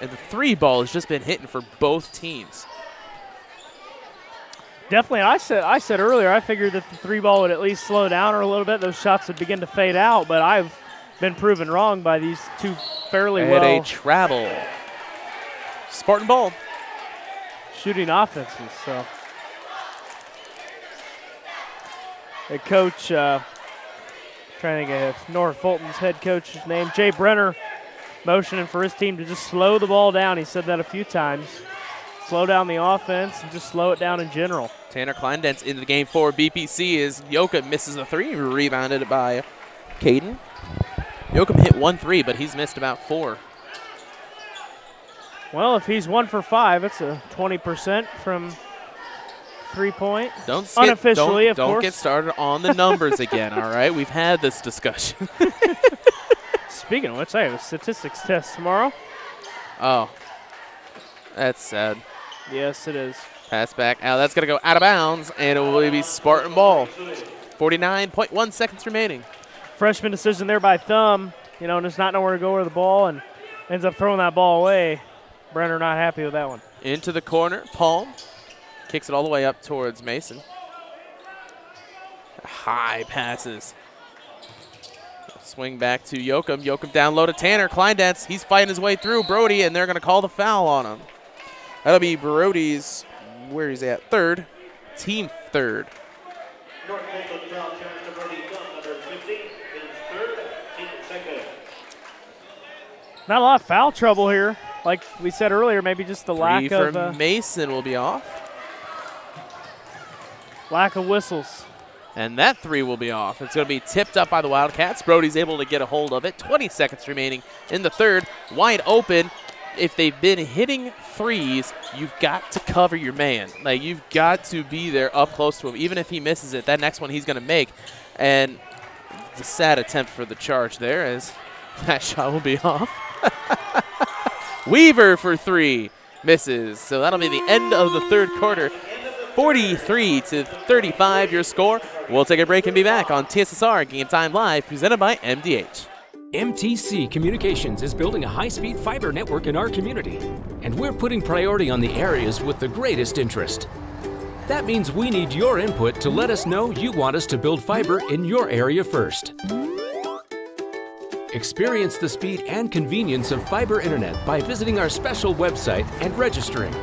And the three ball has just been hitting for both teams. Definitely, I said earlier, I figured that the three ball would at least slow down or a little bit. Those shots would begin to fade out, but I've been proven wrong by these two fairly And a travel. Spartan ball. Shooting offenses. So, the coach, trying to think of North Fulton's head coach's name, Jay Brenner, motioning for his team to just slow the ball down. He said that a few times. Slow down the offense and just slow it down in general. Tanner Kleindentz into the game for BPC as Yoka misses the three, rebounded by Caden. Yoakum hit 1 3, but he's missed about 4. Well, if he's 1 for 5, it's a 20% from 3-point. Unofficially, of course. Don't get started on the numbers again, all right? We've had this discussion. Speaking of which, I have a statistics test tomorrow. Oh, that's sad. Yes, it is. Pass back. That's going to go out of bounds, and it will be Spartan ball. 49.1 seconds remaining. Freshman decision there by Thumb. You know, just not know where to go with the ball and ends up throwing that ball away. Brenner not happy with that one. Into the corner. Palm kicks it all the way up towards Mason. High passes. Swing back to Yoakum. Yoakum down low to Tanner. Kleindentz, he's fighting his way through Brody, and they're going to call the foul on him. That'll be Brody's, where is he at? Third. Team third. Not a lot of foul trouble here. Like we said earlier, maybe just the lack of of Mason will be off. Lack of whistles. And that 3 will be off. It's going to be tipped up by the Wildcats. Brody's able to get a hold of it. 20 seconds remaining in the third. Wide open. If they've been hitting threes, you've got to cover your man. Like, you've got to be there up close to him. Even if he misses it, that next one he's going to make. And it's a sad attempt for the charge there as that shot will be off. Weaver for 3. Misses. So that'll be the end of the third quarter. 43-35 your score. We'll take a break and be back on TSSR Game Time Live, presented by MDH. MTC Communications is building a high-speed fiber network in our community, and we're putting priority on the areas with the greatest interest. That means we need your input to let us know you want us to build fiber in your area first. Experience the speed and convenience of fiber internet by visiting our special website and registering.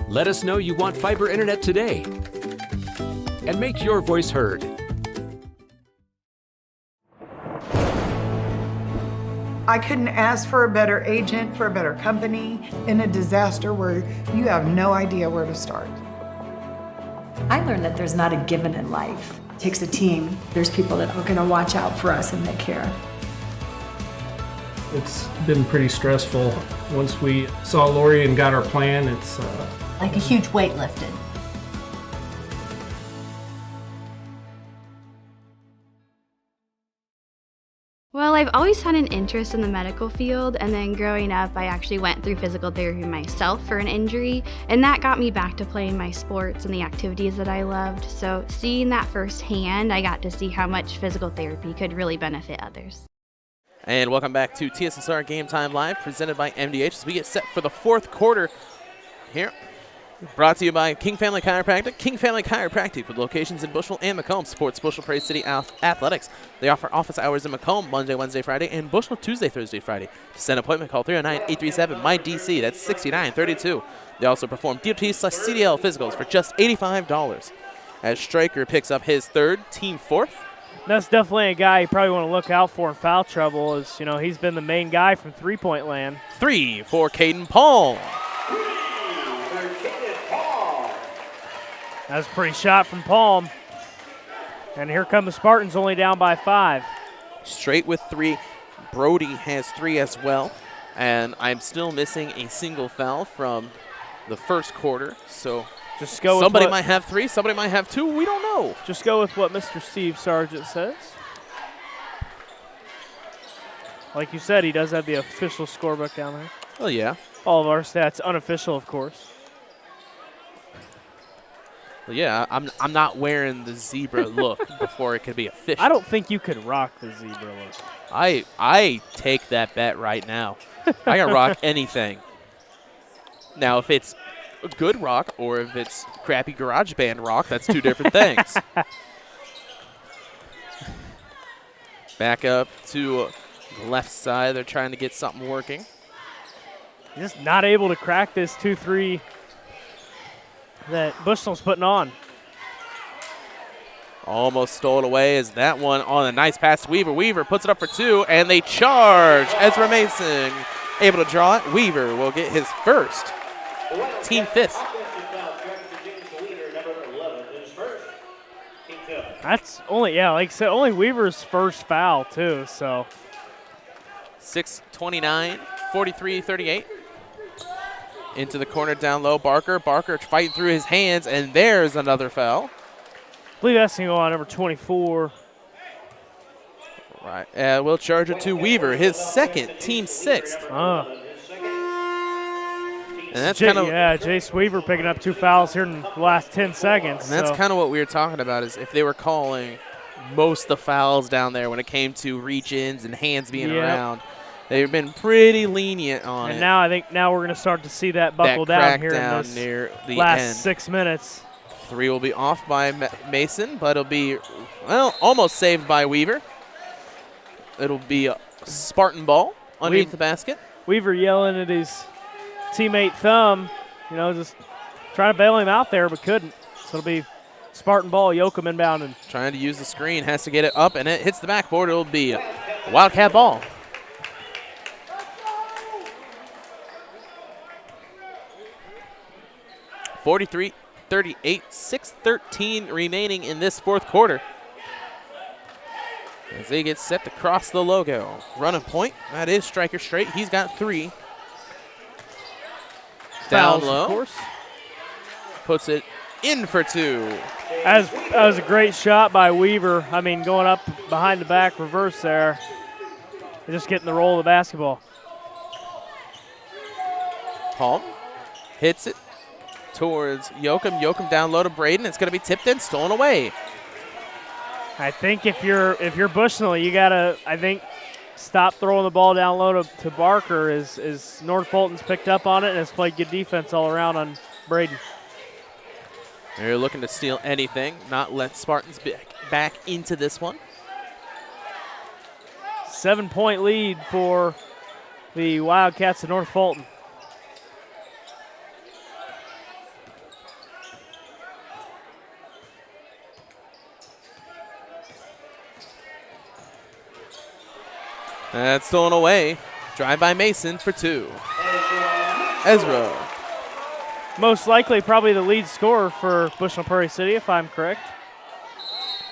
Let us know you want fiber internet today and make your voice heard. I couldn't ask for a better agent, for a better company in a disaster where you have no idea where to start. I learned that there's not a given in life. It takes a team. There's people that are going to watch out for us and that care. It's been pretty stressful. Once we saw Lori and got our plan, it's like a huge weight lifted. Well, I I've always had an interest in the medical field, and then growing up, I actually went through physical therapy myself for an injury, and that got me back to playing my sports and the activities that I loved. So seeing that firsthand, I got to see how much physical therapy could really benefit others. And welcome back to TSSR Game Time Live, presented by MDH as we get set for the fourth quarter here. Brought to you by King Family Chiropractic. King Family Chiropractic with locations in Bushnell and Macomb supports Bushnell-Prairie City Athletics. They offer office hours in Macomb Monday, Wednesday, Friday, and Bushnell Tuesday, Thursday, Friday. To set an appointment, call 309-837-MY-DC. That's 6932. They also perform DOT/CDL physicals for just $85. As Stryker picks up his third, team fourth. That's definitely a guy you probably want to look out for in foul trouble. As you know, he's been the main guy from three-point land. 3 for Caden Palm. That's a pretty shot from Palm. And here come the Spartans, only down by 5. Straight with 3. Brody has 3 as well. And I'm still missing a single foul from the first quarter. So just go with somebody might have 3, somebody might have 2. We don't know. Just go with what Mr. Steve Sargent says. Like you said, he does have the official scorebook down there. Oh, yeah. All of our stats unofficial, of course. Well, yeah, I'm not wearing the zebra look before it could be official. I don't think you could rock the zebra look. I take that bet right now. I can rock anything. Now, if it's a good rock or if it's crappy garage band rock, that's 2 different things. Back up to the left side. They're trying to get something working. Just not able to crack this 2-3 that Bushnell's putting on. Almost stole it away as that one on a nice pass to Weaver. Weaver puts it up for 2, and they charge. Ezra Mason able to draw it. Weaver will get his first, team 5th. That's only, like I said, only Weaver's first foul, too, so. 6:29, 43-38. Into the corner down low, Barker. Barker fighting through his hands, and there's another foul. I believe that's going to go on number 24. Right, we'll charge it to Weaver, his second, team 6th. And that's kind of Jace Weaver picking up 2 fouls here in the last 10 seconds. And that's kind of what we were talking about, is if they were calling most of the fouls down there when it came to reach-ins and hands being around. They've been pretty lenient on it. And now I think we're going to start to see that buckle down here in this near the last end. 6 minutes. 3 will be off by Mason, but it'll be, well, almost saved by Weaver. It'll be a Spartan ball underneath the basket. Weaver yelling at his teammate Thumb, just trying to bail him out there, but couldn't. So it'll be Spartan ball, Yoakum inbound. And trying to use the screen, has to get it up, and it hits the backboard. It'll be a Wildcat ball. (43-38), 6:13 remaining in this fourth quarter. As they get set to cross the logo. Running point, that is Stryker Straight. He's got 3. Down fouls, low. of course. Puts it in for 2. That was a great shot by Weaver. I mean, going up behind the back reverse there. Just getting the roll of the basketball. Palm hits it towards Yoakum. Yoakum down low to Braden. It's going to be tipped in, stolen away. I think if you're Bushnell, you gotta stop throwing the ball down low to Barker as North Fulton's picked up on it and has played good defense all around on Braden. They're looking to steal anything, not let Spartans back into this one. 7-point lead for the Wildcats of North Fulton. That's stolen away. Drive by Mason for 2. Ezra. Most likely probably the lead scorer for Bushnell-Prairie City, if I'm correct.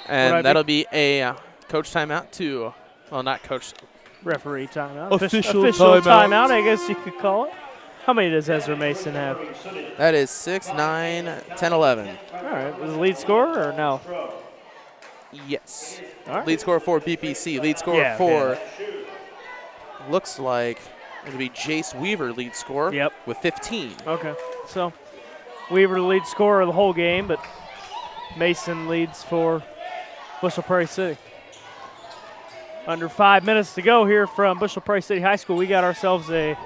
And that'll be a coach timeout to, well, not coach. Referee timeout. Official timeout, I guess you could call it. How many does Ezra Mason have? That is 6, 9, 10, 11. All right. Was the lead scorer or no? Yes. All right. Lead scorer for BPC. Lead scorer for looks like it'll be Jace Weaver lead scorer with 15. Okay, so Weaver the lead scorer of the whole game, but Mason leads for Bushnell-Prairie City. Under 5 minutes to go here from Bushnell-Prairie City High School. We got ourselves a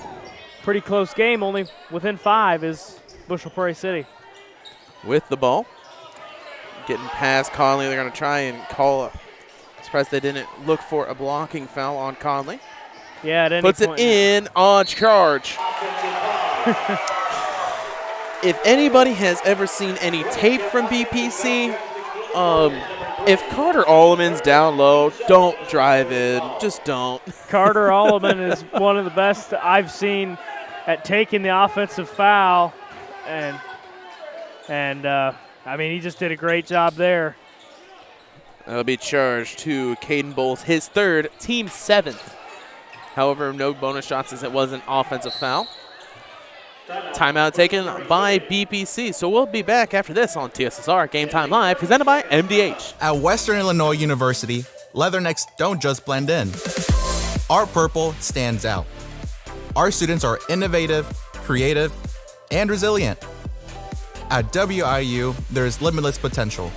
pretty close game. Only within 5 is Bushnell-Prairie City. With the ball. Getting past Conley. They're going to try and call surprised they didn't look for a blocking foul on Conley. Yeah, at any Puts point it in on charge. If anybody has ever seen any tape from BPC, if Carter Alleman's down low, don't drive in. Just don't. Carter Alleman is one of the best I've seen at taking the offensive foul, and I mean, he just did a great job there. That'll be charged to Caden Bowles, his third, team 7th. However, no bonus shots as it was an offensive foul. Timeout taken by BPC. So we'll be back after this on TSSR Game Time Live, presented by MDH. At Western Illinois University, Leathernecks don't just blend in. Our purple stands out. Our students are innovative, creative, and resilient. At WIU, there's limitless potential,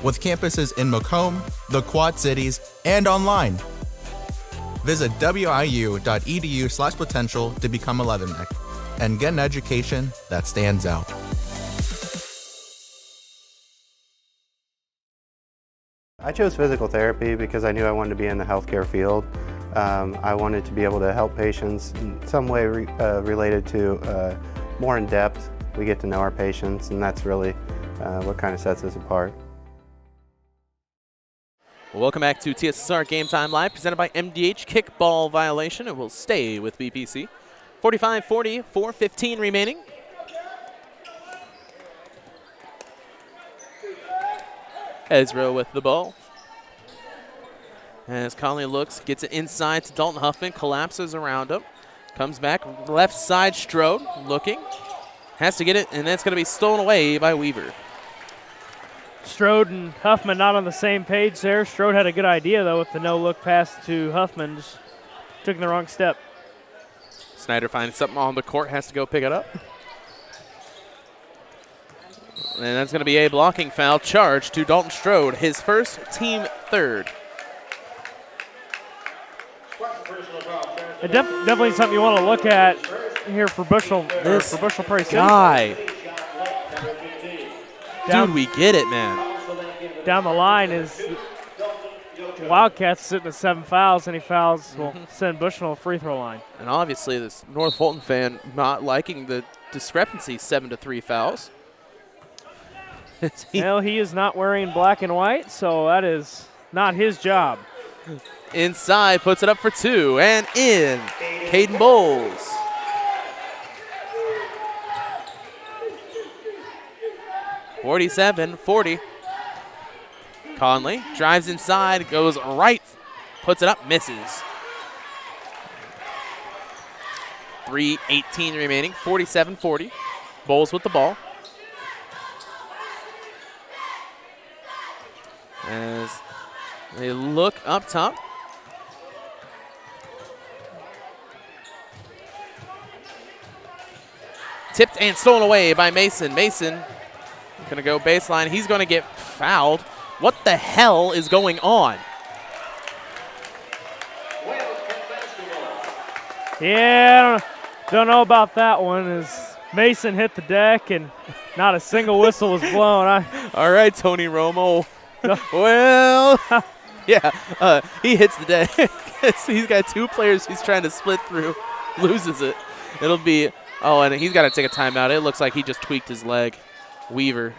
with campuses in Macomb, the Quad Cities, and online. Visit wiu.edu/potential to become a Leatherneck and get an education that stands out. I chose physical therapy because I knew I wanted to be in the healthcare field. I wanted to be able to help patients in some way related to more in depth. We get to know our patients, and that's really what kind of sets us apart. Well, welcome back to TSSR Game Time Live, presented by MDH. Kickball violation. It will stay with BPC. 45-40, 4:15 remaining. Ezra with the ball. As Conley looks, gets it inside to Dalton Huffman, collapses around him. Comes back, left side Strode, looking. Has to get it, and that's going to be stolen away by Weaver. Strode and Huffman not on the same page there. Strode had a good idea, though, with the no-look pass to Huffman. Just took the wrong step. Snyder finds something on the court, has to go pick it up. And that's going to be a blocking foul charge to Dalton Strode, his first, team third. Definitely something you want to look at here for Bushnell-Prairie City. Guy. Dude, we get it, man. Down the line is Wildcats sitting at 7 fouls, and he fouls, will send Bushnell a free throw line. And obviously this North Fulton fan not liking the discrepancy, 7-3 fouls. Well, he is not wearing black and white, so that is not his job. Inside, puts it up for 2, and in. Caden Bowles. (47-40). Conley drives inside, goes right, puts it up, misses. 3:18 remaining, 47-40. Bowles with the ball. As they look up top. Tipped and stolen away by Mason. Mason going to go baseline. He's going to get fouled. What the hell is going on? Yeah, don't know about that one. As Mason hit the deck and not a single whistle was blown. All right, Tony Romo. Well, yeah, he hits the deck. He's got 2 players he's trying to split through, loses it. It'll be, and he's got to take a timeout. It looks like he just tweaked his leg. Weaver.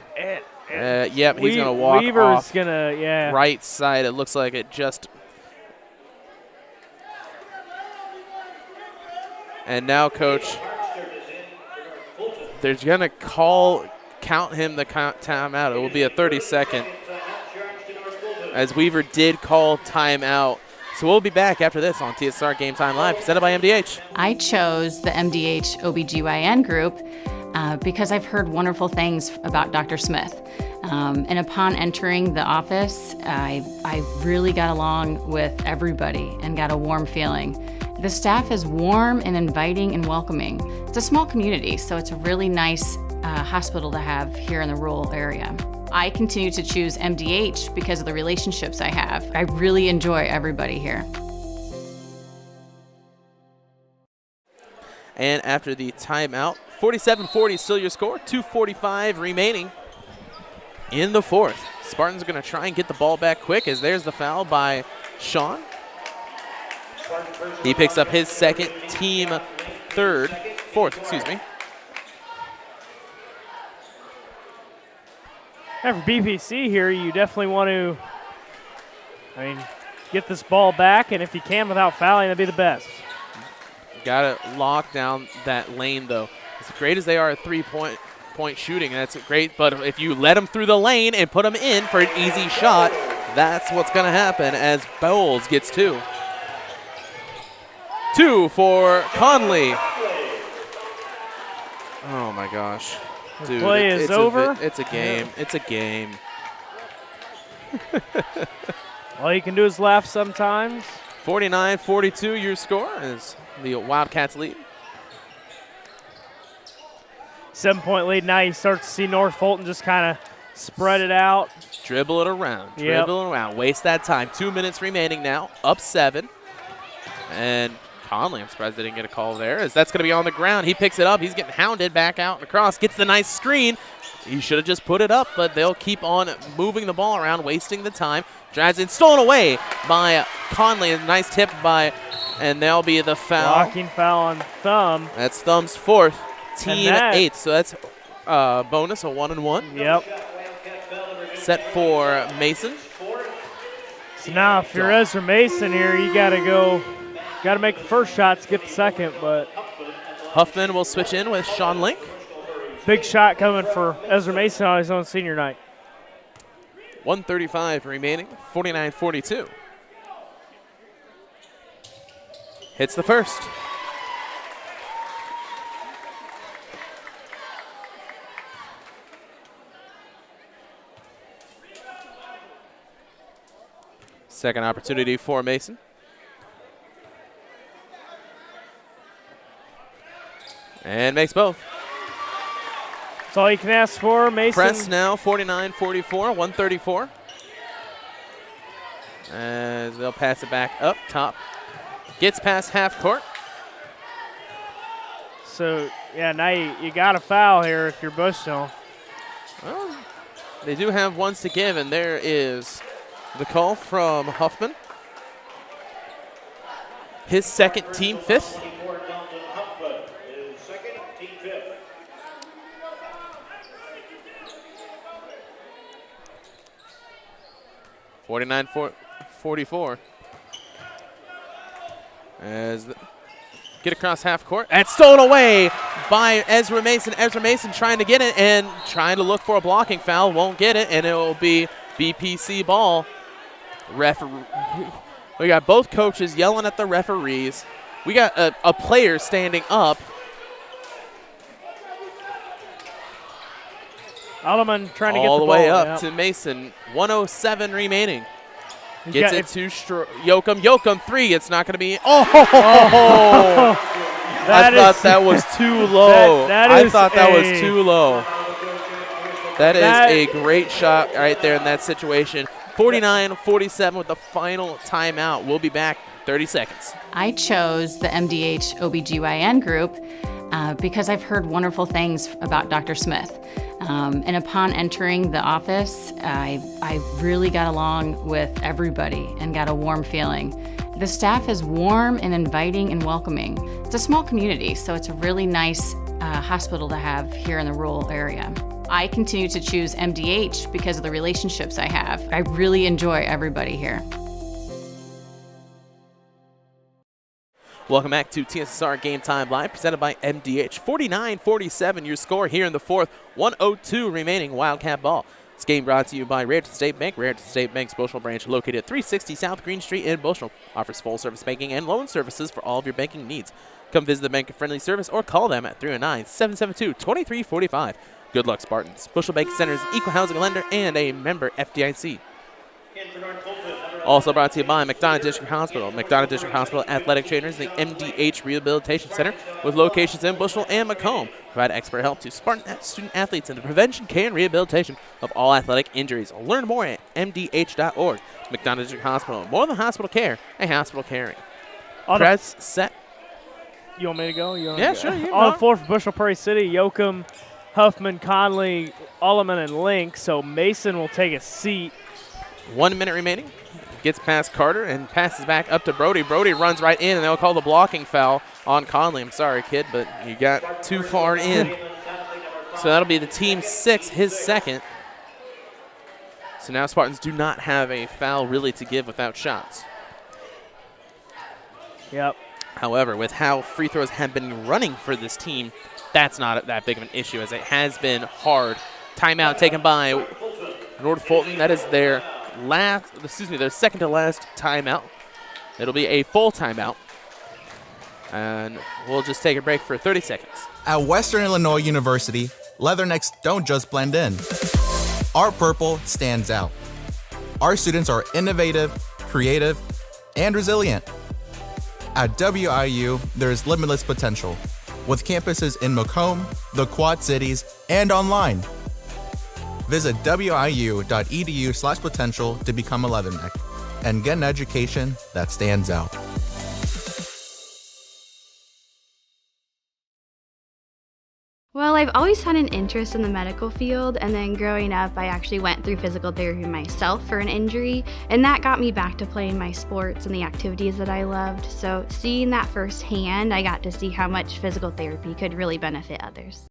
Yep, he's going to walk off. Right side. It looks like it just. And now, Coach, they're going to count him the timeout. It will be a 30-second. As Weaver did call timeout. So we'll be back after this on TSSR Game Time Live, presented by MDH. I chose the MDH OBGYN group because I've heard wonderful things about Dr. Smith. And upon entering the office, I really got along with everybody and got a warm feeling. The staff is warm and inviting and welcoming. It's a small community, so it's a really nice hospital to have here in the rural area. I continue to choose MDH because of the relationships I have. I really enjoy everybody here. And after the timeout, 47-40 still your score, 2:45 remaining in the fourth. Spartans are going to try and get the ball back quick as there's the foul by Sean. He picks up his second, team fourth, excuse me. Yeah, for BPC here, you definitely want to, get this ball back, and if you can without fouling, that'd be the best. Got to lock down that lane, though. As great as they are at three-point shooting, that's great, but if you let them through the lane and put them in for an easy shot, that's what's going to happen as Bowles gets two. Two for Conley. Oh, my gosh. Dude, the play is over. It's a game. Yeah. It's a game. All you can do is laugh sometimes. 49-42 your score as the Wildcats lead. 7-point lead. Now you start to see North Fulton just kind of spread it out. Dribble it around. Dribble it around. Waste that time. 2 minutes remaining now. Up 7. And Conley, I'm surprised they didn't get a call there, as that's going to be on the ground. He picks it up. He's getting hounded back out and across. Gets the nice screen. He should have just put it up, but they'll keep on moving the ball around, wasting the time. Drives in, stolen away by Conley. A nice tip by, and there'll be the foul. Blocking foul on Thumb. That's Thumb's fourth, team eighth. So that's bonus, a 1-and-1. Yep. Set for Mason. So now if you're Ezra Mason here, you got to make the first shot to get the second, but Huffman will switch in with Sean Link. Big shot coming for Ezra Mason on his own senior night. 1:35 remaining, 49-42. Hits the first. Second opportunity for Mason. And makes both. That's all you can ask for, Mason. Press now, 49-44, 134. As they'll pass it back up top. Gets past half court. So, yeah, now you got a foul here if you're Bushnell. Well, they do have ones to give, and there is the call from Huffman. His second, team fifth. 49-44. Get across half court. And stolen away by Ezra Mason. Ezra Mason trying to get it and trying to look for a blocking foul. Won't get it, and it will be BPC ball. We got both coaches yelling at the referees. We got a player standing up. Alleman trying to get the ball. All the way up to Mason. 1:07 remaining. Gets it to Yoakum. Yoakum, three. It's not going to be. Oh! I thought that was too low. I thought that was too low. That is a great shot right there in that situation. 49-47 with the final timeout. We'll be back 30 seconds. I chose the MDH OBGYN group because I've heard wonderful things about Dr. Smith. And upon entering the office, I really got along with everybody and got a warm feeling. The staff is warm and inviting and welcoming. It's a small community, so it's a really nice hospital to have here in the rural area. I continue to choose MDH because of the relationships I have. I really enjoy everybody here. Welcome back to TSSR Game Time Live, presented by MDH. 49-47 your score here in the fourth. 1:02 remaining, Wildcat ball. This game brought to you by Raritan State Bank. Raritan State Bank's Bushnell branch, located at 360 South Green Street in Bushnell, offers full-service banking and loan services for all of your banking needs. Come visit the bank of friendly service or call them at 309-772-2345. Good luck, Spartans. Bushnell Bank Center is an equal housing lender and a member FDIC. In for North Fulton, Also brought to you by McDonough District Hospital. McDonough District Hospital Athletic Trainers, the MDH Rehabilitation Center, with locations in Bushnell and Macomb, provide expert help to Spartan student athletes in the prevention, care, and rehabilitation of all athletic injuries. Learn more at mdh.org. McDonough District Hospital, more than hospital care, a hospital caring. Press, set. You want me to go? Yeah, sure. You On the floor for Bushnell-Prairie City, Yoakum, Huffman, Conley, Alleman, and Link. So Mason will take a seat. 1 minute remaining. Gets past Carter and passes back up to Brody. Brody runs right in, and they'll call the blocking foul on Conley. I'm sorry, kid, but you got too far in. So that'll be the team 6, his second. So now Spartans do not have a foul really to give without shots. Yep. However, with how free throws have been running for this team, that's not that big of an issue, as it has been hard. Timeout taken by North Fulton. That is their their second to last timeout. It'll be a full timeout. And we'll just take a break for 30 seconds. At Western Illinois University, Leathernecks don't just blend in. Our purple stands out. Our students are innovative, creative, and resilient. At WIU, there's limitless potential, with campuses in Macomb, the Quad Cities, and online. Visit wiu.edu/potential to become a Leatherneck and get an education that stands out. Well, I've always had an interest in the medical field, and then growing up, I actually went through physical therapy myself for an injury, and that got me back to playing my sports and the activities that I loved. So seeing that firsthand, I got to see how much physical therapy could really benefit others.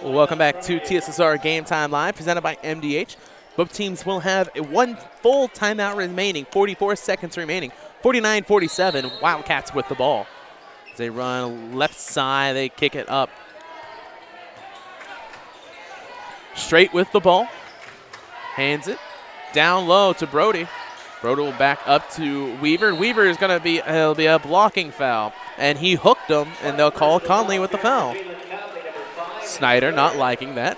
Welcome back to TSSR Game Time Live, presented by MDH. Both teams will have one full timeout remaining, 44 seconds remaining, 49-47, Wildcats with the ball. As they run left side, they kick it up. Straight with the ball, hands it down low to Brody. Brody will back up to Weaver. Weaver is going to be, it'll be a blocking foul, and he hooked him, and they'll call Conley with the foul. Snyder not liking that.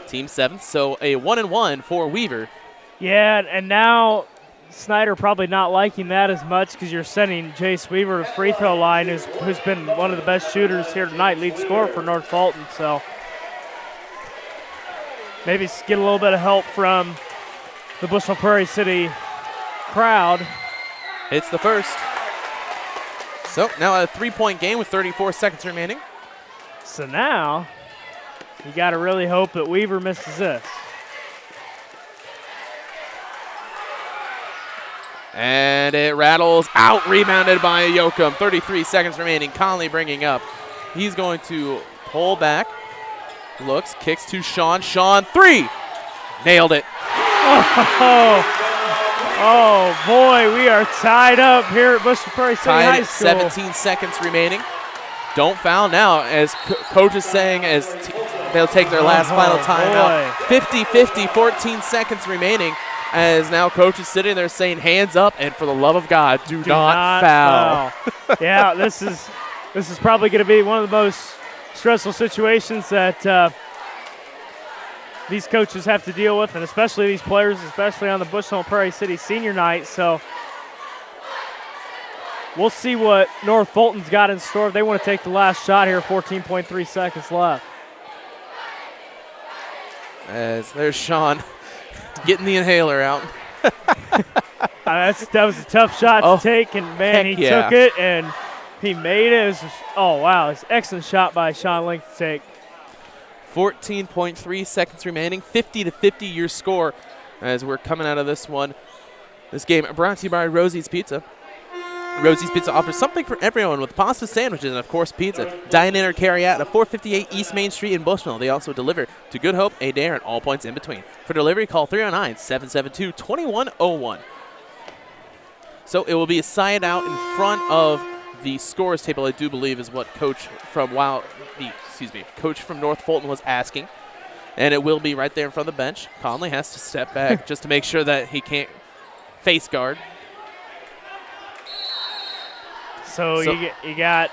Team 7, so a 1-and-1 for Weaver. Yeah, and now Snyder probably not liking that as much because you're sending Jace Weaver to free throw line, who's been one of the best shooters here tonight, lead scorer for North Fulton. So maybe get a little bit of help from the Bushnell-Prairie City crowd. Hits the first. So now a 3-point game with 34 seconds remaining. So now you got to really hope that Weaver misses this. And it rattles out, rebounded by Yoakum. 33 seconds remaining. Conley bringing up. He's going to pull back. Looks, kicks to Sean. Sean, 3. Nailed it. Oh, boy, we are tied up here at Bushnell-Prairie City High School. 17 seconds remaining. Don't foul now, as coach is saying, as they'll take their last final timeout. 50-50, 14 seconds remaining, as now coach is sitting there saying, hands up, and for the love of God, do not foul. Yeah, this is probably going to be one of the most stressful situations that these coaches have to deal with, and especially these players, especially on the Bushnell-Prairie City senior night. So we'll see what North Fulton's got in store. They want to take the last shot here, 14.3 seconds left. As there's Sean getting the inhaler out. That was a tough shot to take, and man, he took it, and he made it. Oh, wow, it's an excellent shot by Sean Link to take. 14.3 seconds remaining, 50-50 your score as we're coming out of this one. This game brought to you by Rosie's Pizza. Rosie's Pizza offers something for everyone with pasta, sandwiches, and, of course, pizza. Dine in or carry out at 458 East Main Street in Bushnell. They also deliver to Good Hope, Adair, and all points in between. For delivery, call 309-772-2101. So it will be a side out in front of the scores table, I do believe, is what coach from North Fulton was asking. And it will be right there in front of the bench. Conley has to step back just to make sure that he can't face guard. So you got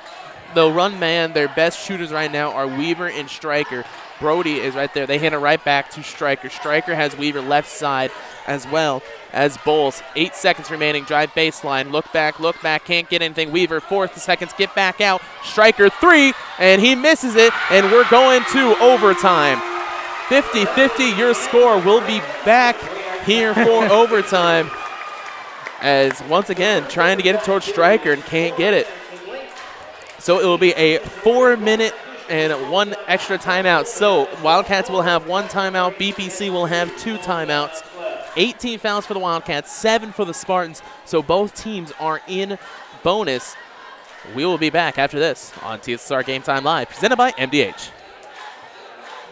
the run man. Their best shooters right now are Weaver and Stryker. Brody is right there. They hit it right back to Stryker. Stryker has Weaver left side as well as Bowles. 8 seconds remaining. Drive baseline. Look back, can't get anything. Weaver, 4 seconds, get back out. Stryker, 3, and he misses it, and we're going to overtime. 50-50, your score. Will be back here for overtime as, once again, trying to get it towards Stryker and can't get it. So it will be a 4-minute and 1 extra timeout. So Wildcats will have 1 timeout. BPC will have 2 timeouts. 18 fouls for the Wildcats, 7 for the Spartans. So both teams are in bonus. We will be back after this on TSSR Game Time Live, presented by MDH.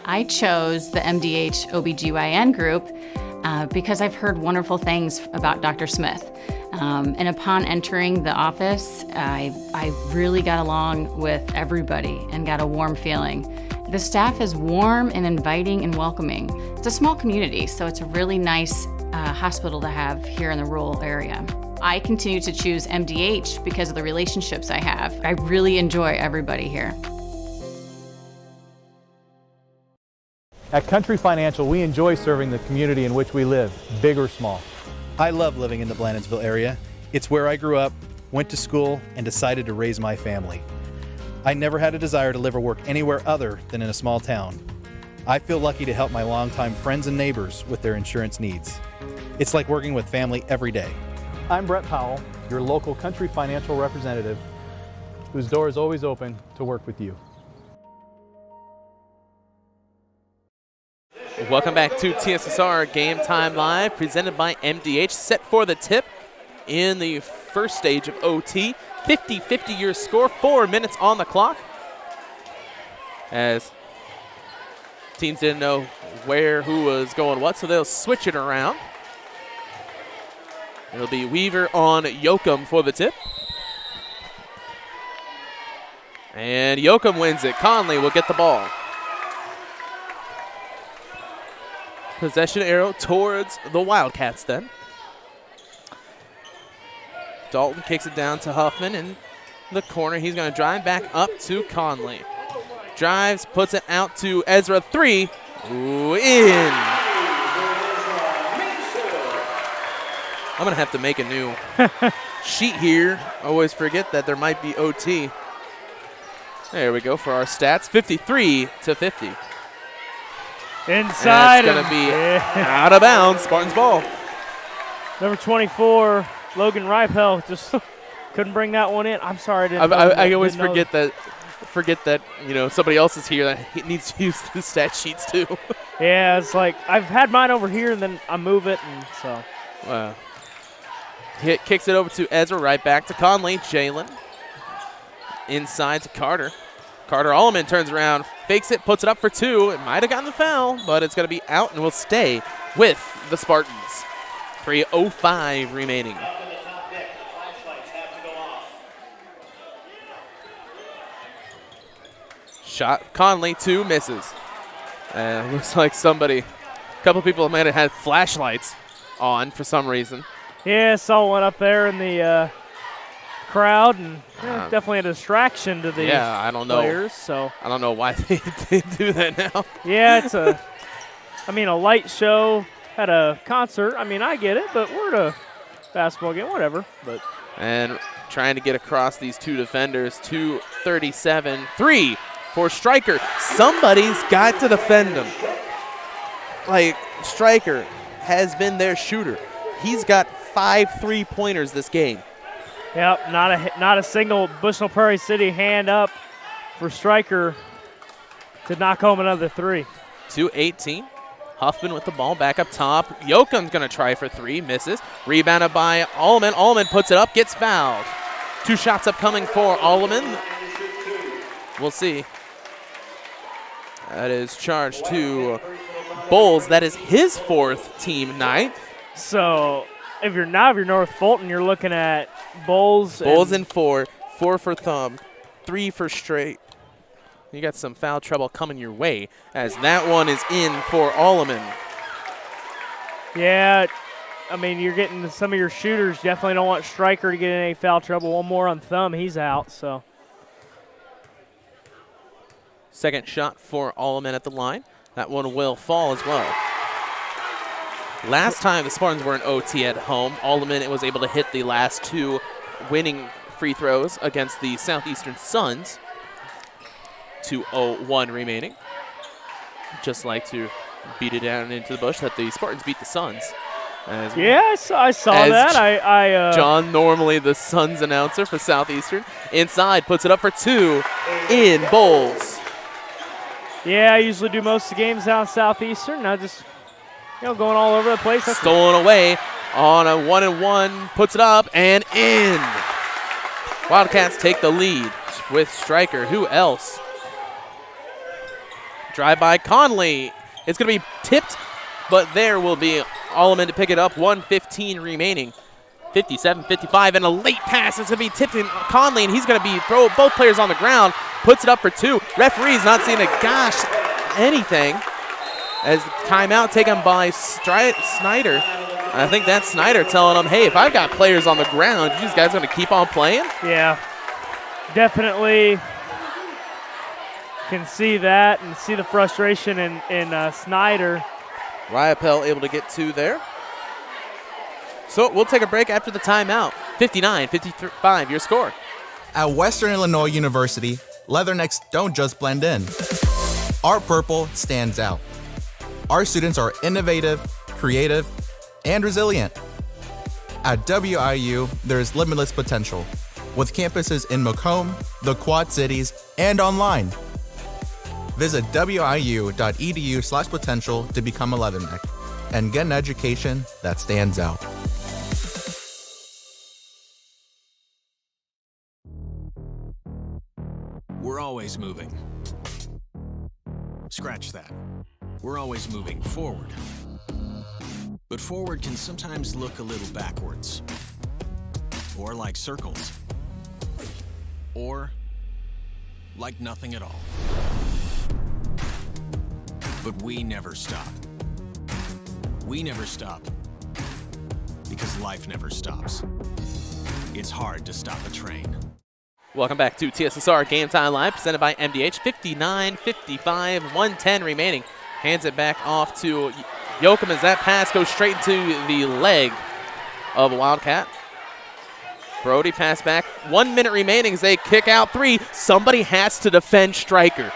I chose the MDH OBGYN group because I've heard wonderful things about Dr. Smith. And upon entering the office, I really got along with everybody and got a warm feeling. The staff is warm and inviting and welcoming. It's a small community, so it's a really nice hospital to have here in the rural area. I continue to choose MDH because of the relationships I have. I really enjoy everybody here. At Country Financial, we enjoy serving the community in which we live, big or small. I love living in the Blandonsville area. It's where I grew up, went to school, and decided to raise my family. I never had a desire to live or work anywhere other than in a small town. I feel lucky to help my longtime friends and neighbors with their insurance needs. It's like working with family every day. I'm Brett Powell, your local Country Financial representative, whose door is always open to work with you. Welcome back to TSSR Game Time Live, presented by MDH. Set for the tip in the first stage of OT. 50-50 your score, 4 minutes on the clock. As teams didn't know who was going what, so they'll switch it around. It'll be Weaver on Yoakum for the tip. And Yoakum wins it. Conley will get the ball. Possession arrow towards the Wildcats then. Dalton kicks it down to Huffman in the corner. He's going to drive back up to Conley. Drives, puts it out to Ezra. 3. Ooh, in. I'm going to have to make a new sheet here. Always forget that there might be OT. There we go for our stats. 53-50. Inside. It's going to be out of bounds. Spartans ball. Number 24, Logan Ripel, just couldn't bring that one in. I'm sorry. I always forget that somebody else is here that he needs to use the stat sheets too. Yeah, it's like I've had mine over here and then I move it, and so. Wow. Kicks it over to Ezra, right back to Conley. Jalen inside to Carter. Carter Allman turns around, fakes it, puts it up for 2. It might have gotten the foul, but it's going to be out and will stay with the Spartans. 3:05 remaining. Shot, Conley, 2, misses. And it looks like a couple people might have had flashlights on for some reason. Yeah, saw one up there in the crowd, and definitely a distraction to the players. So I don't know why they do that now. Yeah, it's a light show at a concert. I get it, but we're at a basketball game, whatever. And trying to get across these 2 defenders, 2:37, 3 for Stryker. Somebody's got to defend him. Stryker has been their shooter. He's got 5 3-pointers this game. Yep, not a single Bushnell-Prairie City hand up for Stryker to knock home another 3. 2:18. Huffman with the ball back up top. Yoakum's going to try for 3, misses. Rebounded by Allman. Allman puts it up, gets fouled. 2 shots upcoming for Allman. We'll see. That is charged to Bowles. That is his 4th, team 9th. So if you're North Fulton, you're looking at Bowles in 4, 4 for Thumb, 3 for Straight. You got some foul trouble coming your way as that one is in for Allman. Yeah, you're getting some of your shooters. Definitely don't want Stryker to get in any foul trouble. One more on Thumb, he's out. So Second shot for Alleman at the line. That one will fall as well. Last time the Spartans were in OT at home, Alleman was able to hit the last 2 winning free throws against the Southeastern Suns. 2:01 remaining. Just like to beat it down into the bush that the Spartans beat the Suns. Yeah, I saw that. John, normally the Suns announcer for Southeastern, inside, puts it up for 2, in bowls. Yeah, I usually do most of the games down Southeastern. Now just, going all over the place. Stolen away on a 1-and-1, puts it up and in. Wildcats take the lead with Stryker. Who else? Drive by Conley. It's going to be tipped, but there will be Alleman to pick it up. 1:15 remaining. 57-55, and a late pass. It's going to be tipped in Conley, and he's going to throw both players on the ground. Puts it up for 2. Referee's not seeing anything. As timeout taken by Snyder. I think that's Snyder telling him, hey, if I've got players on the ground, you guys going to keep on playing? Yeah, definitely can see that and see the frustration in Snyder. Ryapel able to get 2 there. So we'll take a break after the timeout. 59-55, your score. At Western Illinois University, Leathernecks don't just blend in. Our purple stands out. Our students are innovative, creative, and resilient. At WIU, there's limitless potential, with campuses in Macomb, the Quad Cities, and online. Visit wiu.edu/potential to become a Leatherneck and get an education that stands out. We're always moving. Scratch that. We're always moving forward. But forward can sometimes look a little backwards. Or like circles. Or like nothing at all. But we never stop. We never stop because life never stops. It's hard to stop a train. Welcome back to TSSR Game Time Live, presented by MDH. 59-55, 1:10 remaining. Hands it back off to Yoakum as that pass goes straight into the leg of Wildcat. Brody pass back. 1 minute remaining as they kick out 3. Somebody has to defend Stryker.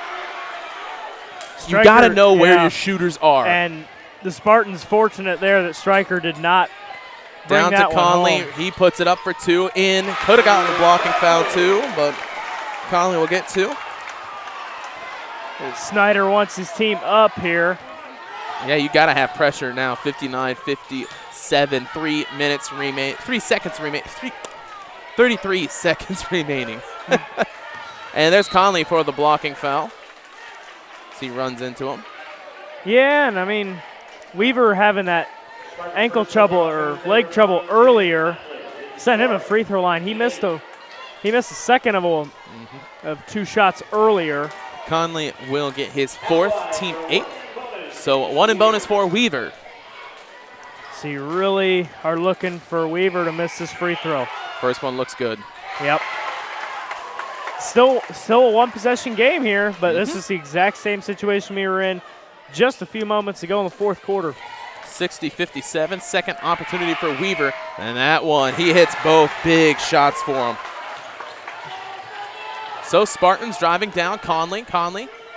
You got to know where your shooters are. And the Spartans fortunate there that Stryker did not bring down that to Conley. one home. He puts it up for 2. In. Could have gotten a blocking foul too, but Conley will get 2. Snyder wants his team up here. Yeah, you got to have pressure now. 59-57. 3 minutes remain. 3 seconds remain. 33 seconds remaining. And there's Conley for the blocking foul. He runs into him. Yeah, and I mean, Weaver having that ankle trouble or leg trouble earlier sent him a free throw line. He missed a second of 2 shots earlier. Conley will get his 4th, team 8th. So 1 in bonus for Weaver. So you really are looking for Weaver to miss this free throw. First one looks good. Yep. Still a 1-possession game here, but this is the exact same situation we were in just a few moments ago in the 4th quarter. 60-57, second opportunity for Weaver, and that one, he hits both big shots for him. So Spartans driving down. Conley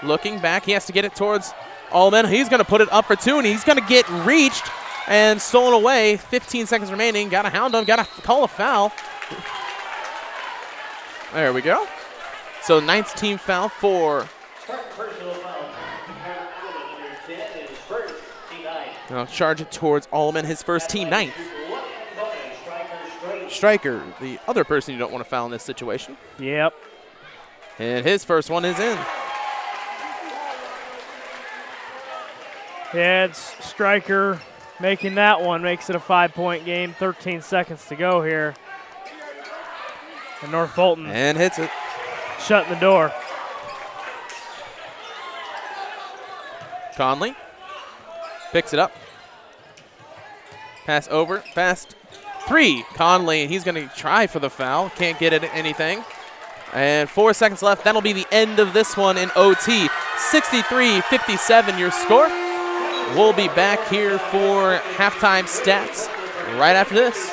looking back. He has to get it towards Alleman. He's going to put it up for 2, and he's going to get reached and stolen away. 15 seconds remaining. Got to hound him. Got to call a foul. There we go. So 9th team foul for. Now charge it towards Alleman, his first team 9th. Stryker, the other person you don't want to foul in this situation. Yep. And his first one is in. Yeah, it's Stryker making that one. Makes it a 5-point game. 13 seconds to go here. And North Fulton. And hits it. Shutting the door. Conley picks it up. Pass over. Past 3. Conley, he's going to try for the foul. Can't get it anything. And 4 seconds left. That'll be the end of this one in OT. 63-57 your score. We'll be back here for halftime stats right after this.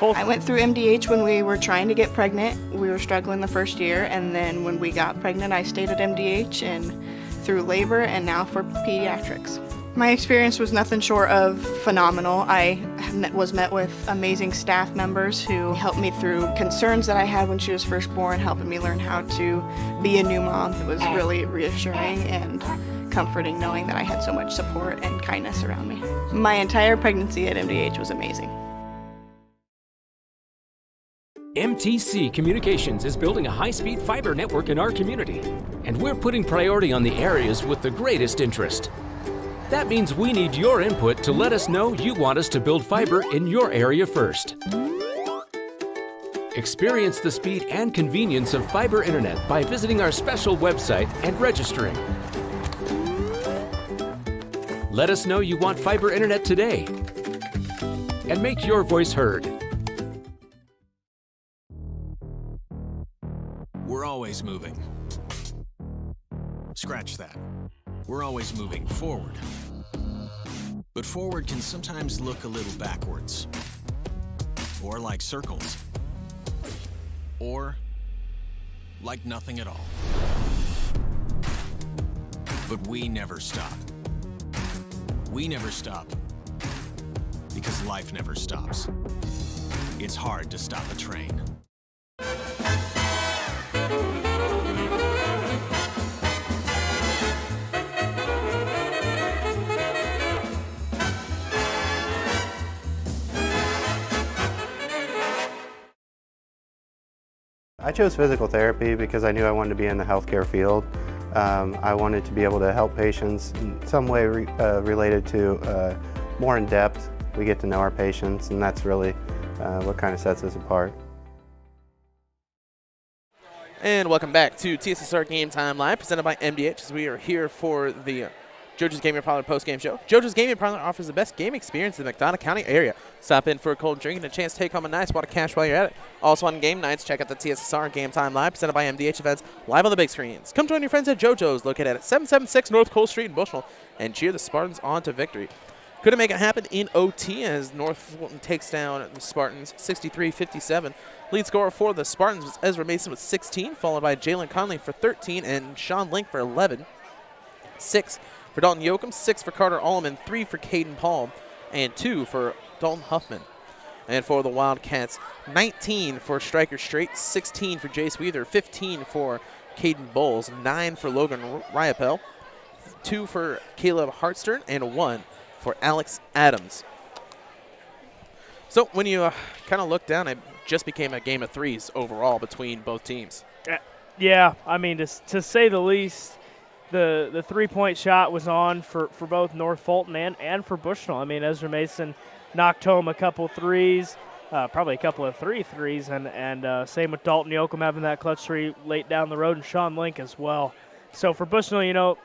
I went through MDH when we were trying to get pregnant. We were struggling the first year, and then when we got pregnant, I stayed at MDH and through labor and now for pediatrics. My experience was nothing short of phenomenal. I was met with amazing staff members who helped me through concerns that I had when she was first born, helping me learn how to be a new mom. It was really reassuring and comforting knowing that I had so much support and kindness around me. My entire pregnancy at MDH was amazing. MTC Communications is building a high-speed fiber network in our community, and we're putting priority on the areas with the greatest interest. That means we need your input to let us know you want us to build fiber in your area first. Experience the speed and convenience of fiber internet by visiting our special website and registering. Let us know you want fiber internet today, and make your voice heard. We're always moving. Scratch that. We're always moving forward. But forward can sometimes look a little backwards. Or like circles. Or like nothing at all. But we never stop. We never stop because life never stops. It's hard to stop a train. I chose physical therapy because I knew I wanted to be in the healthcare field. I wanted to be able to help patients in some way related to more in depth. We get to know our patients, and that's really what kind of sets us apart. And welcome back to TSSR Game Time Live, presented by MDH, as we are here for the JoJo's Gaming Parlor post-game show. JoJo's Gaming Parlor offers the best game experience in the McDonough County area. Stop in for a cold drink and a chance to take home a nice wad of cash while you're at it. Also on game nights, check out the TSSR Game Time Live, presented by MDH events, live on the big screens. Come join your friends at JoJo's, located at 776 North Cole Street in Bushnell, and cheer the Spartans on to victory. Couldn't make it happen in OT as North Fulton takes down the Spartans 63-57. Lead scorer for the Spartans was Ezra Mason with 16, followed by Jalen Conley for 13 and Sean Link for 11. 6 for Dalton Yoakum, 6 for Carter Allman, 3 for Caden Paul, and 2 for Dalton Huffman. And for the Wildcats, 19 for Striker Straight, 16 for Jace Weather, 15 for Caden Bowles, 9 for Logan Riapel, 2 for Caleb Hartstern, and 1 for Alex Adams. So when you kind of look down, it just became a game of threes overall between both teams. Yeah, I mean, to say the least, the three-point shot was on for both North Fulton and for Bushnell. I mean, Ezra Mason knocked home a couple threes, probably a couple of threes, and same with Dalton Yoakum having that clutch three late down the road, and Sean Link as well. So for Bushnell, you know,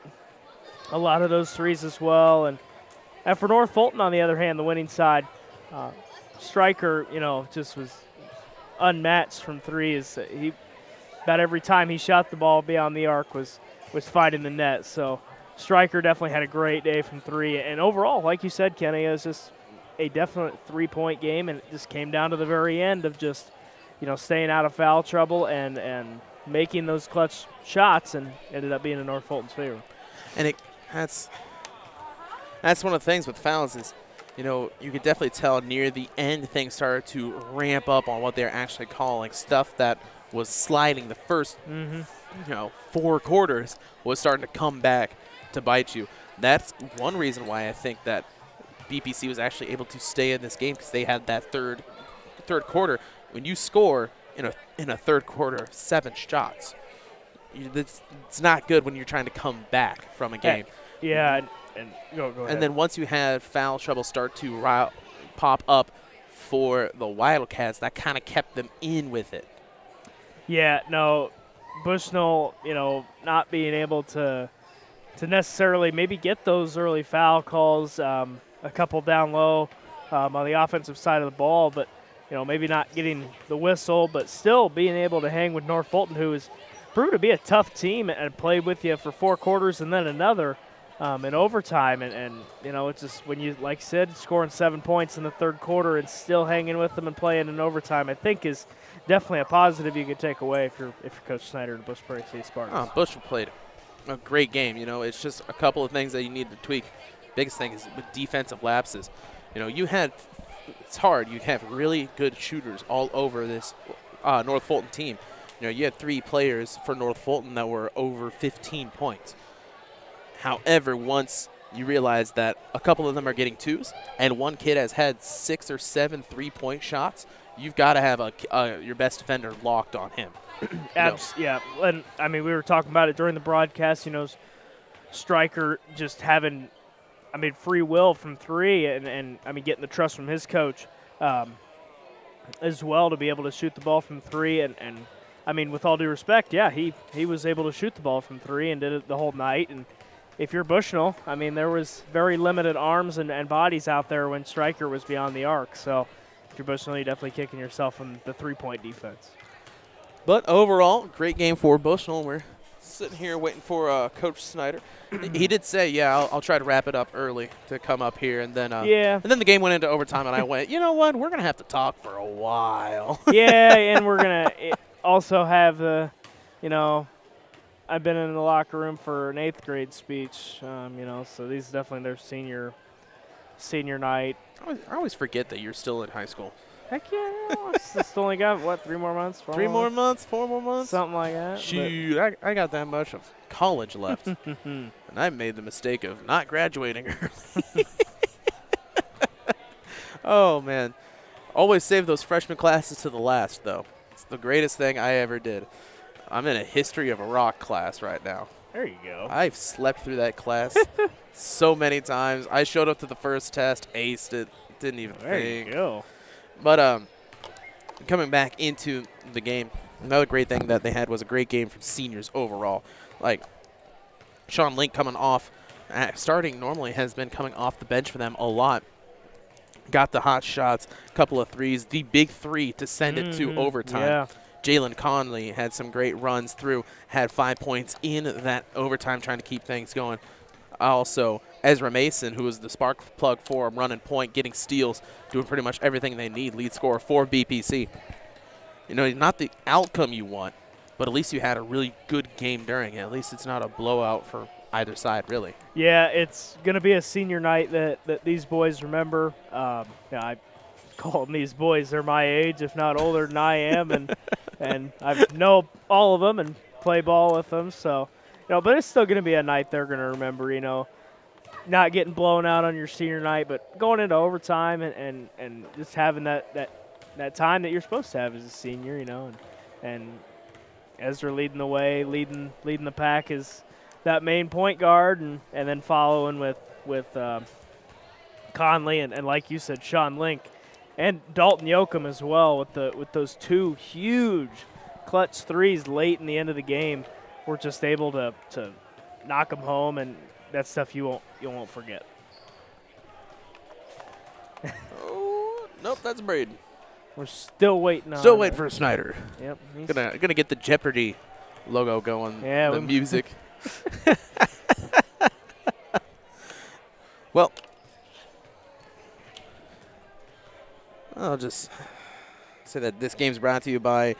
a lot of those threes as well. And for North Fulton, on the other hand, the winning side, Striker, you know, just was unmatched from three. About every time he shot the ball beyond the arc was finding the net. So Striker definitely had a great day from three. And overall, like you said, Kenny, it was just a definite three-point game, and it just came down to the very end of just, you know, staying out of foul trouble and making those clutch shots, and ended up being in North Fulton's favor. And that's one of the things with fouls is, you know, you could definitely tell near the end things started to ramp up on what they're actually calling. Stuff that was sliding the first, you know, 4 quarters was starting to come back to bite you. That's one reason why I think that BPC was actually able to stay in this game, because they had that third quarter. When you score in a third quarter 7 shots, it's not good when you're trying to come back from a game. Yeah, and go ahead. And then once you had foul trouble start to pop up for the Wildcats, that kind of kept them in with it. Yeah, no, Bushnell, you know, not being able to necessarily maybe get those early foul calls, a couple down low on the offensive side of the ball, but maybe not getting the whistle, but still being able to hang with North Fulton, who has proved to be a tough team and played with you for 4 quarters and then another in overtime. And it's just when you, like I said, scoring 7 points in the third quarter and still hanging with them and playing in overtime, I think is definitely a positive you could take away if you're Coach Snyder and Bushnell-Prairie City Spartans. Bushel played a great game. It's just a couple of things that you need to tweak. Biggest thing is with defensive lapses. It's hard. You have really good shooters all over this North Fulton team. You had 3 players for North Fulton that were over 15 points. However, once you realize that a couple of them are getting 2s and one kid has had 6 or 7 3-point shots, you've got to have your best defender locked on him. Yeah, and we were talking about it during the broadcast. Striker just having, free will from 3, and getting the trust from his coach as well to be able to shoot the ball from 3. And with all due respect, yeah, he was able to shoot the ball from 3 and did it the whole night. And if you're Bushnell, there was very limited arms and bodies out there when Striker was beyond the arc. So if you're Bushnell, you're definitely kicking yourself in the 3-point defense. But overall, great game for Bushnell. We're sitting here waiting for Coach Snyder. He did say, yeah, I'll try to wrap it up early to come up here. And then and then the game went into overtime, and I went, you know what, we're going to have to talk for a while. Yeah, and we're going to also have the, I've been in the locker room for an 8th grade speech, so these definitely their senior night. I always forget that you're still in high school. Heck yeah, it's only got, 3 more months? 3 more months, 4 more months? Something like that. Shoot, I got that much of college left. And I made the mistake of not graduating early. Oh, man. Always save those freshman classes to the last, though. It's the greatest thing I ever did. I'm in a history of a rock class right now. There you go. I've slept through that class so many times. I showed up to the first test, aced it, didn't even think. There you go. But coming back into the game, another great thing that they had was a great game from seniors overall. Like Sean Link coming off, starting normally has been coming off the bench for them a lot. Got the hot shots, couple of 3s, the big 3 to send it to overtime. Yeah. Jalen Conley had some great runs through, had 5 points in that overtime trying to keep things going. Also, Ezra Mason, who was the spark plug for him, running point, getting steals, doing pretty much everything they need. Lead scorer for BPC. Not the outcome you want, but at least you had a really good game during it. At least it's not a blowout for either side, really. Yeah, it's going to be a senior night that these boys remember. I call them these boys. They're my age, if not older than I am, and I know all of them and play ball with them. So, but it's still going to be a night they're going to remember, not getting blown out on your senior night, but going into overtime and just having that time that you're supposed to have as a senior, and Ezra leading the way, leading the pack is that main point guard, and then following with Conley and like you said, Sean Link and Dalton Yoakum as well with those 2 huge clutch 3s late in the end of the game. We're just able to knock them home, and that's stuff you won't forget. Oh, nope, that's Braden. We're still waiting on. Still waiting for Snyder. Yep. Gonna get the Jeopardy logo going. Yeah. The music. Well, I'll just say that this game's brought to you by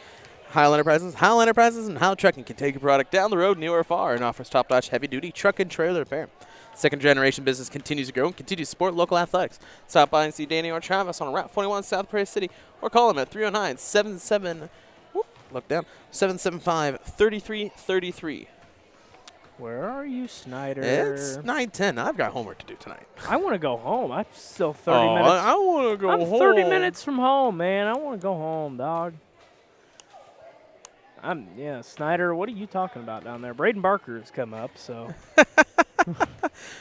Heil Enterprises. Heil Enterprises and Heil Trucking can take your product down the road, near or far, and offers top-notch heavy-duty truck and trailer repair. Second-generation business continues to grow and continues to support local athletics. Stop by and see Danny or Travis on Route 21 South Prairie City, or call them at 309-775-3333. Where are you, Snyder? It's 9:10. I've got homework to do tonight. I want to go home. I'm still 30 minutes. I want to go home. I'm 30 minutes from home, man. I want to go home, dog. Snyder, what are you talking about down there? Braden Barker has come up, so.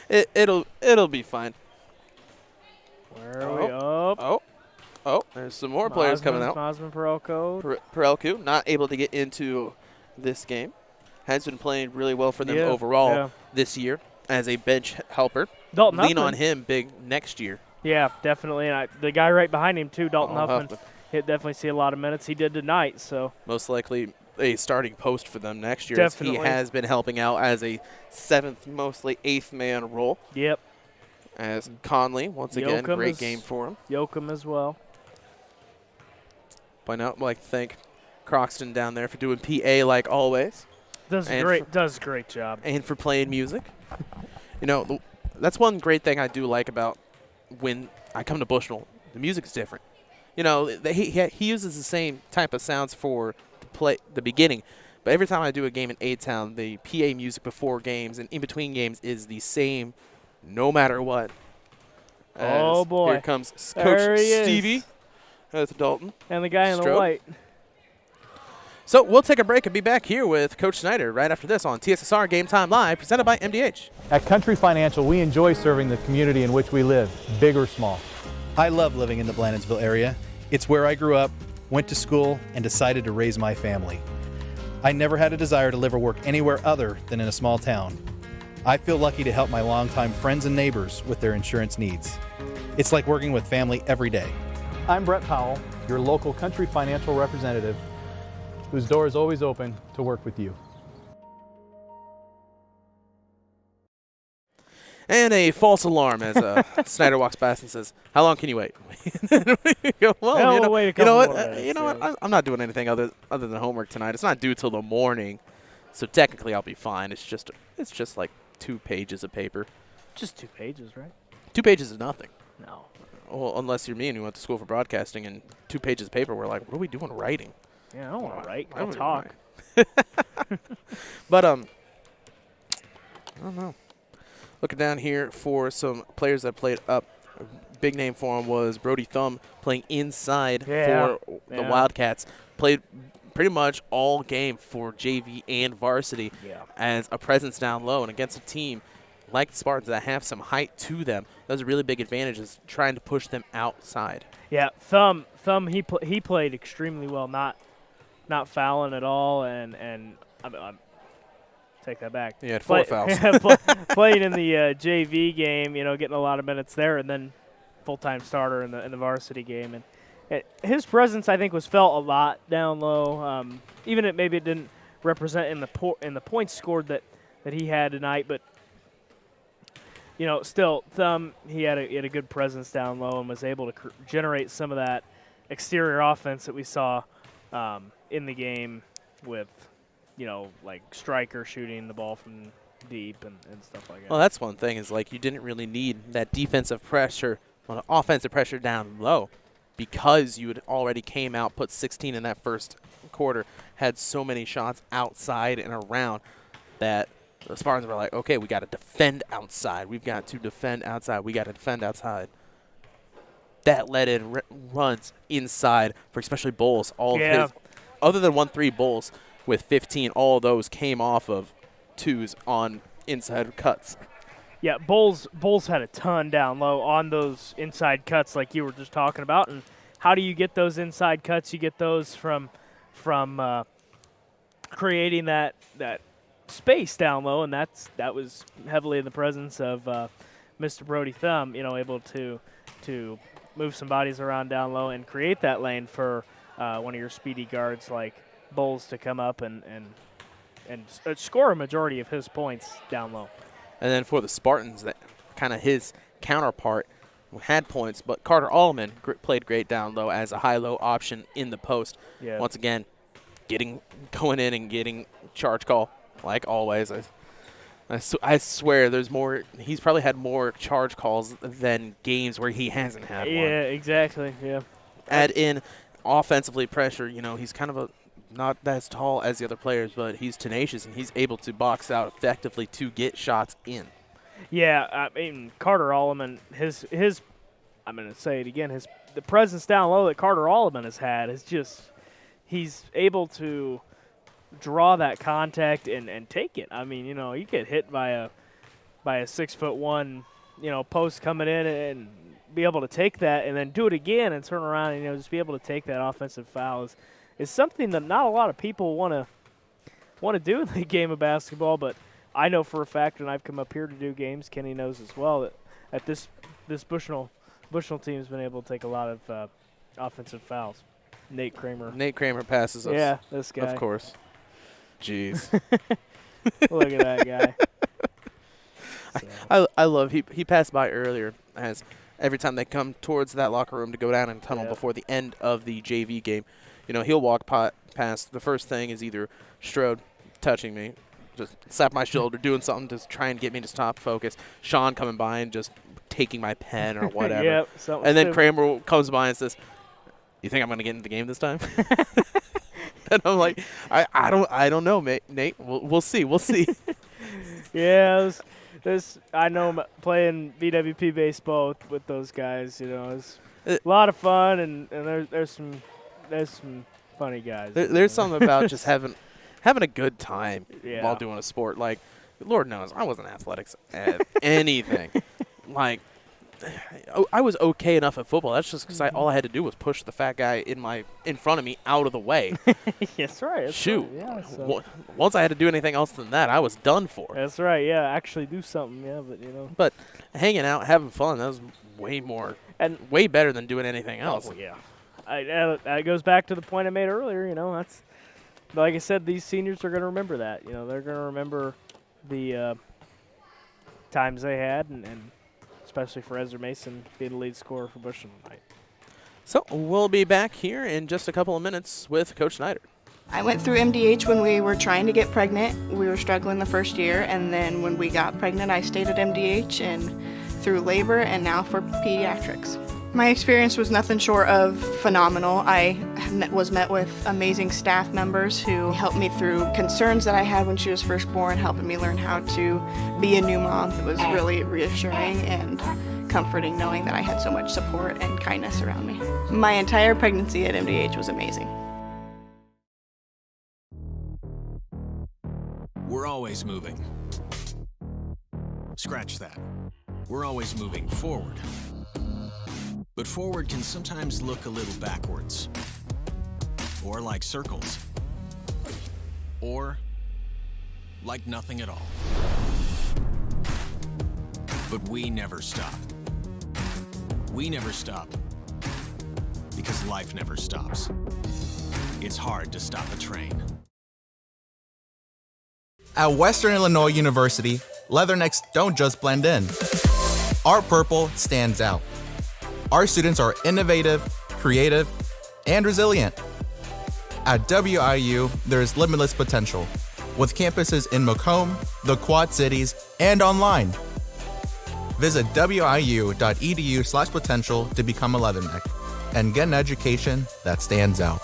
It'll be fine. Where are we up? Oh, there's some more players coming out. Mosman Perelko, not able to get into this game. Has been playing really well for them overall this year as a bench helper. Dalton Lean Huffman. on him big next year. Yeah, definitely. And the guy right behind him, too, Dalton Huffman. he'll definitely see a lot of minutes. He did tonight, so. Most likely a starting post for them next year. Definitely. As he has been helping out as a 7th, mostly 8th man role. Yep. As Conley, once again, great game for him. Yoakum as well. Point out, I'd like to thank Croxton down there for doing PA like always. Does a great job. And for playing music. You know, that's one great thing I do like about when I come to Bushnell. The music is different. You know, he uses the same type of sounds for the beginning, but every time I do a game in A-Town, the PA music before games and in between games is the same, no matter what. Oh boy! Here comes there Coach he is. Stevie. That's Dalton. And the guy in the Stroke. white. So we'll take a break and be back here with Coach Snyder right after this on TSSR Game Time Live, presented by MDH. At Country Financial, we enjoy serving the community in which we live, big or small. I love living in the Blandonsville area. It's where I grew up, went to school, and decided to raise my family. I never had a desire to live or work anywhere other than in a small town. I feel lucky to help my longtime friends and neighbors with their insurance needs. It's like working with family every day. I'm Brett Powell, your local Country Financial representative, whose door is always open to work with you. And a false alarm as Snyder walks past and says, "How long can you wait?" Go, well, wait a you know couple what? more You know what? I'm not doing anything other than homework tonight. It's not due till the morning, so technically I'll be fine. It's just like 2 pages of paper. Just 2 pages, right? 2 pages is nothing. No. Well, unless you're me and you went to school for broadcasting, and 2 pages of paper, we're like, what are we doing writing? Yeah, I don't want to write. I I'll don't talk. But I don't know. Looking down here for some players that played up. A big name for him was Brody Thumb, playing inside for the Wildcats. Played pretty much all game for JV and varsity as a presence down low, and against a team like the Spartans that have some height to them. That was a really big advantage, is trying to push them outside. Yeah, Thumb he played extremely well, not fouling at all, and I'm take that back. He had 4 fouls. Playing in the JV game, getting a lot of minutes there, and then full-time starter in the varsity game. And his presence, I think, was felt a lot down low. Even if maybe it didn't represent in the points scored that he had tonight, but still, Thumb he had a good presence down low and was able to generate some of that exterior offense that we saw in the game with. Like striker shooting the ball from deep and stuff like that. Well, that's one thing, is like you didn't really need that defensive pressure, offensive pressure down low, because you had already came out, put 16 in that first quarter, had so many shots outside and around that the Spartans were like, okay, we got to defend outside. We've got to defend outside. We got to defend outside. That led in runs inside for especially Bowles. All of his, other than 1-3 Bowles, with 15, all of those came off of 2s on inside cuts. Yeah, Bowles had a ton down low on those inside cuts like you were just talking about. And how do you get those inside cuts? You get those from creating that space down low, and that was heavily in the presence of Mr. Brody Thumb, able to move some bodies around down low and create that lane for one of your speedy guards like Bowles to come up and score a majority of his points down low. And then for the Spartans, that kind of his counterpart had points, but Carter Allman played great down low as a high-low option in the post. Yeah. Once again, going in and getting charge call like always. I swear there's more. He's probably had more charge calls than games where he hasn't had one. Yeah, exactly. Yeah. Add in offensively pressure. He's kind of not as tall as the other players, but he's tenacious, and he's able to box out effectively to get shots in. Yeah, I mean, Carter Alleman, his I'm going to say it again, the presence down low that Carter Alleman has had is just, he's able to draw that contact and take it. I mean, you get hit by a 6'1", post coming in and be able to take that and then do it again and turn around and just be able to take that offensive foul is something that not a lot of people want to do in the game of basketball. But I know for a fact, and I've come up here to do games, Kenny knows as well, that this Bushnell team has been able to take a lot of offensive fouls. Nate Kramer. Nate Kramer passes us. Yeah, this guy. Of course. Jeez. Look at that guy. I love he passed by earlier as every time they come towards that locker room to go down and tunnel before the end of the JV game, you know, he'll walk past. The first thing is either Strode touching me, just slap my shoulder, doing something to try and get me to stop focus. Sean coming by and just taking my pen or whatever. Yep, and then Kramer comes by and says, "You think I'm going to get into the game this time?" And I'm like, I don't know, Nate. We'll see. We'll see. Yeah, I know playing BWP baseball with those guys. You know, it's a lot of fun, and there's some funny guys. There's something about just having a good time while doing a sport. Like, Lord knows, I wasn't athletics at anything. Like, I was okay enough at football. That's just because all I had to do was push the fat guy in front of me out of the way. That's right. Shoot. Right, yeah, once I had to do anything else than that, I was done for. That's right. Yeah, actually do something. Yeah, but you know. But hanging out, having fun, that was way better than doing anything else. Oh, yeah. That goes back to the point I made earlier. You know, that's like I said. These seniors are going to remember that. You know, they're going to remember the times they had, and especially for Ezra Mason being the lead scorer for Bushnell tonight. So we'll be back here in just a couple of minutes with Coach Snyder. I went through MDH when we were trying to get pregnant. We were struggling the first year, and then when we got pregnant, I stayed at MDH and through labor and now for pediatrics. My experience was nothing short of phenomenal. I was met with amazing staff members who helped me through concerns that I had when she was first born, helping me learn how to be a new mom. It was really reassuring and comforting knowing that I had so much support and kindness around me. My entire pregnancy at MDH was amazing. We're always moving. Scratch that. We're always moving forward. But forward can sometimes look a little backwards, or like circles, or like nothing at all. But we never stop. We never stop because life never stops. It's hard to stop a train. At Western Illinois University, leathernecks don't just blend in. Our purple stands out. Our students are innovative, creative, and resilient. At WIU, there's limitless potential, with campuses in Macomb, the Quad Cities, and online. Visit wiu.edu/potential to become a leatherneck and get an education that stands out.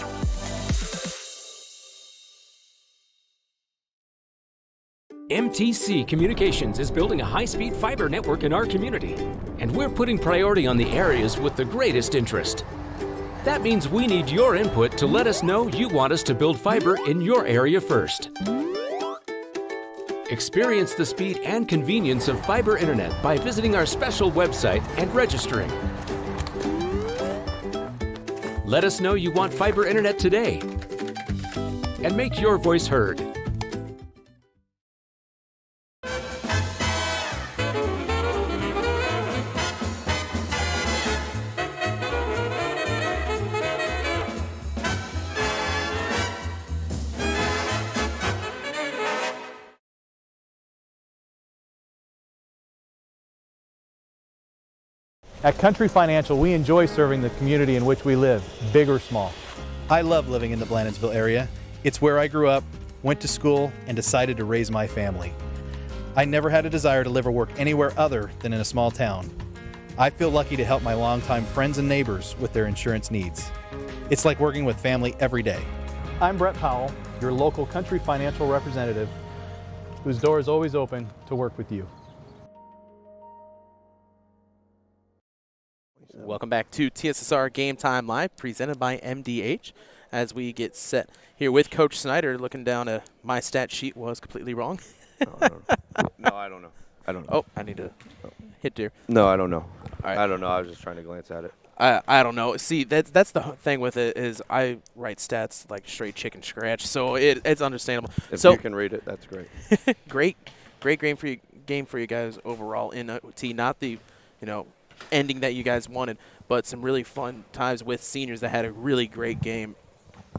MTC Communications is building a high-speed fiber network in our community, and we're putting priority on the areas with the greatest interest. That means we need your input to let us know you want us to build fiber in your area first. Experience the speed and convenience of fiber internet by visiting our special website and registering. Let us know you want fiber internet today, and make your voice heard. At Country Financial, we enjoy serving the community in which we live, big or small. I love living in the Blandonsville area. It's where I grew up, went to school, and decided to raise my family. I never had a desire to live or work anywhere other than in a small town. I feel lucky to help my longtime friends and neighbors with their insurance needs. It's like working with family every day. I'm Brett Powell, your local Country Financial representative, whose door is always open to work with you. Welcome back to TSSR Game Time Live, presented by MDH. As we get set here with Coach Snyder, looking down my stat sheet was completely wrong. No, I don't know. Oh, I need to hit there. No, I don't know. All right. I don't know. I was just trying to glance at it. I don't know. See, that's the thing with it is I write stats like straight chicken scratch, so it's understandable. If so you can read it, that's great. great game for you guys overall in OT. Not the, ending that you guys wanted, but some really fun times with seniors that had a really great game.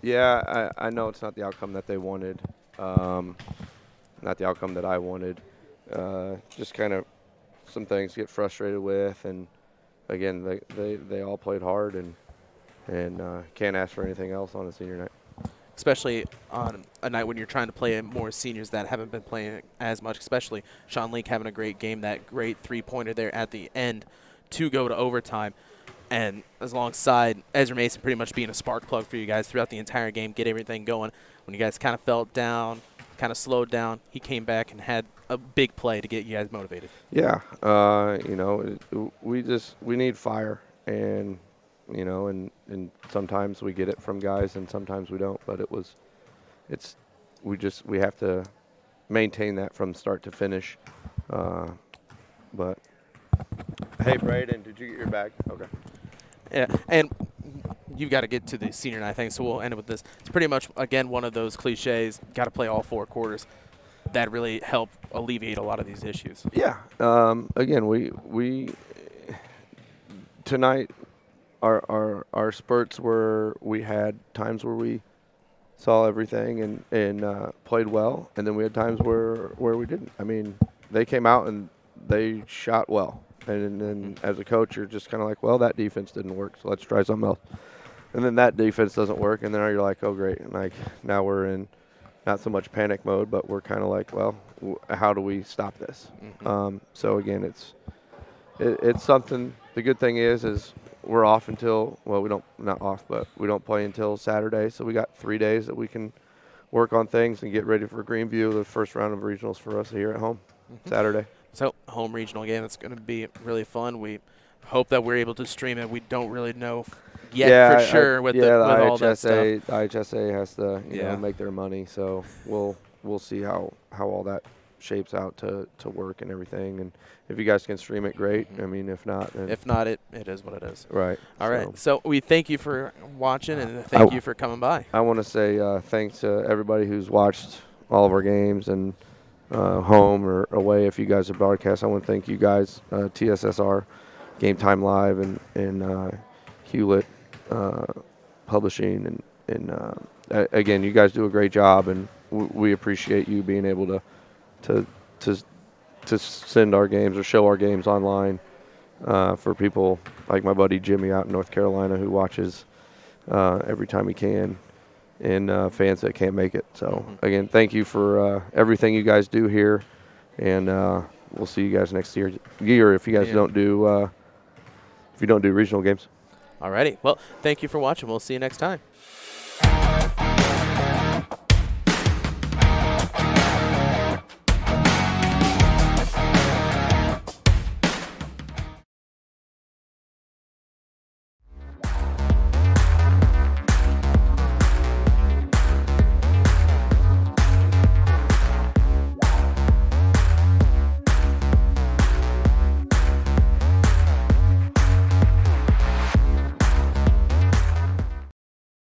Yeah, I know it's not the outcome that they wanted, not the outcome that I wanted. Just kind of some things to get frustrated with, and again, they all played hard, and can't ask for anything else on a senior night. Especially on a night when you're trying to play more seniors that haven't been playing as much, especially Sean Link having a great game, that great three-pointer there at the end to go to overtime. And as alongside Ezra Mason pretty much being a spark plug for you guys throughout the entire game, get everything going. When you guys kind of felt down, kind of slowed down, he came back and had a big play to get you guys motivated. Yeah, we need fire, and and sometimes we get it from guys and sometimes we don't, but we have to maintain that from start to finish. But hey, Braden, did you get your bag? Okay. Yeah, and you've got to get to the senior night thing, so we'll end it with this. It's pretty much, again, one of those cliches, got to play all 4 quarters. That really help alleviate a lot of these issues. Yeah. Again, we tonight, our spurts were, we had times where we saw everything and played well, and then we had times where we didn't. I mean, they came out and they shot well, and then as a coach, you're just kind of like, well, that defense didn't work, so let's try something else. And then that defense doesn't work, and then you're like, oh, great. And like now we're in not so much panic mode, but we're kind of like, well, how do we stop this? So again, it's something. The good thing is we're off until, well, not off, but we don't play until Saturday. So we got 3 days that we can work on things and get ready for Greenview, the first round of regionals for us here at home, Saturday. So home regional game, it's going to be really fun. We hope that we're able to stream it. We don't really know yet for sure with all that stuff. The IHSA has to make their money, so we'll see how all that shapes out to work and everything. And if you guys can stream it, great. I mean, if not, then it is what it is. Right. All right. So we thank you for watching, and thank you for coming by. I want to say thanks to everybody who's watched all of our games, and home or away if you guys are broadcast. I want to thank you guys, TSSR Game Time Live and Hulett Publishing, and again, you guys do a great job, and we appreciate you being able to send our games or show our games online for people like my buddy Jimmy out in North Carolina who watches every time he can, and fans that can't make it. So again, thank you for everything you guys do here, and we'll see you guys next year if you guys don't do regional games. Alrighty. Well, thank you for watching. We'll see you next time.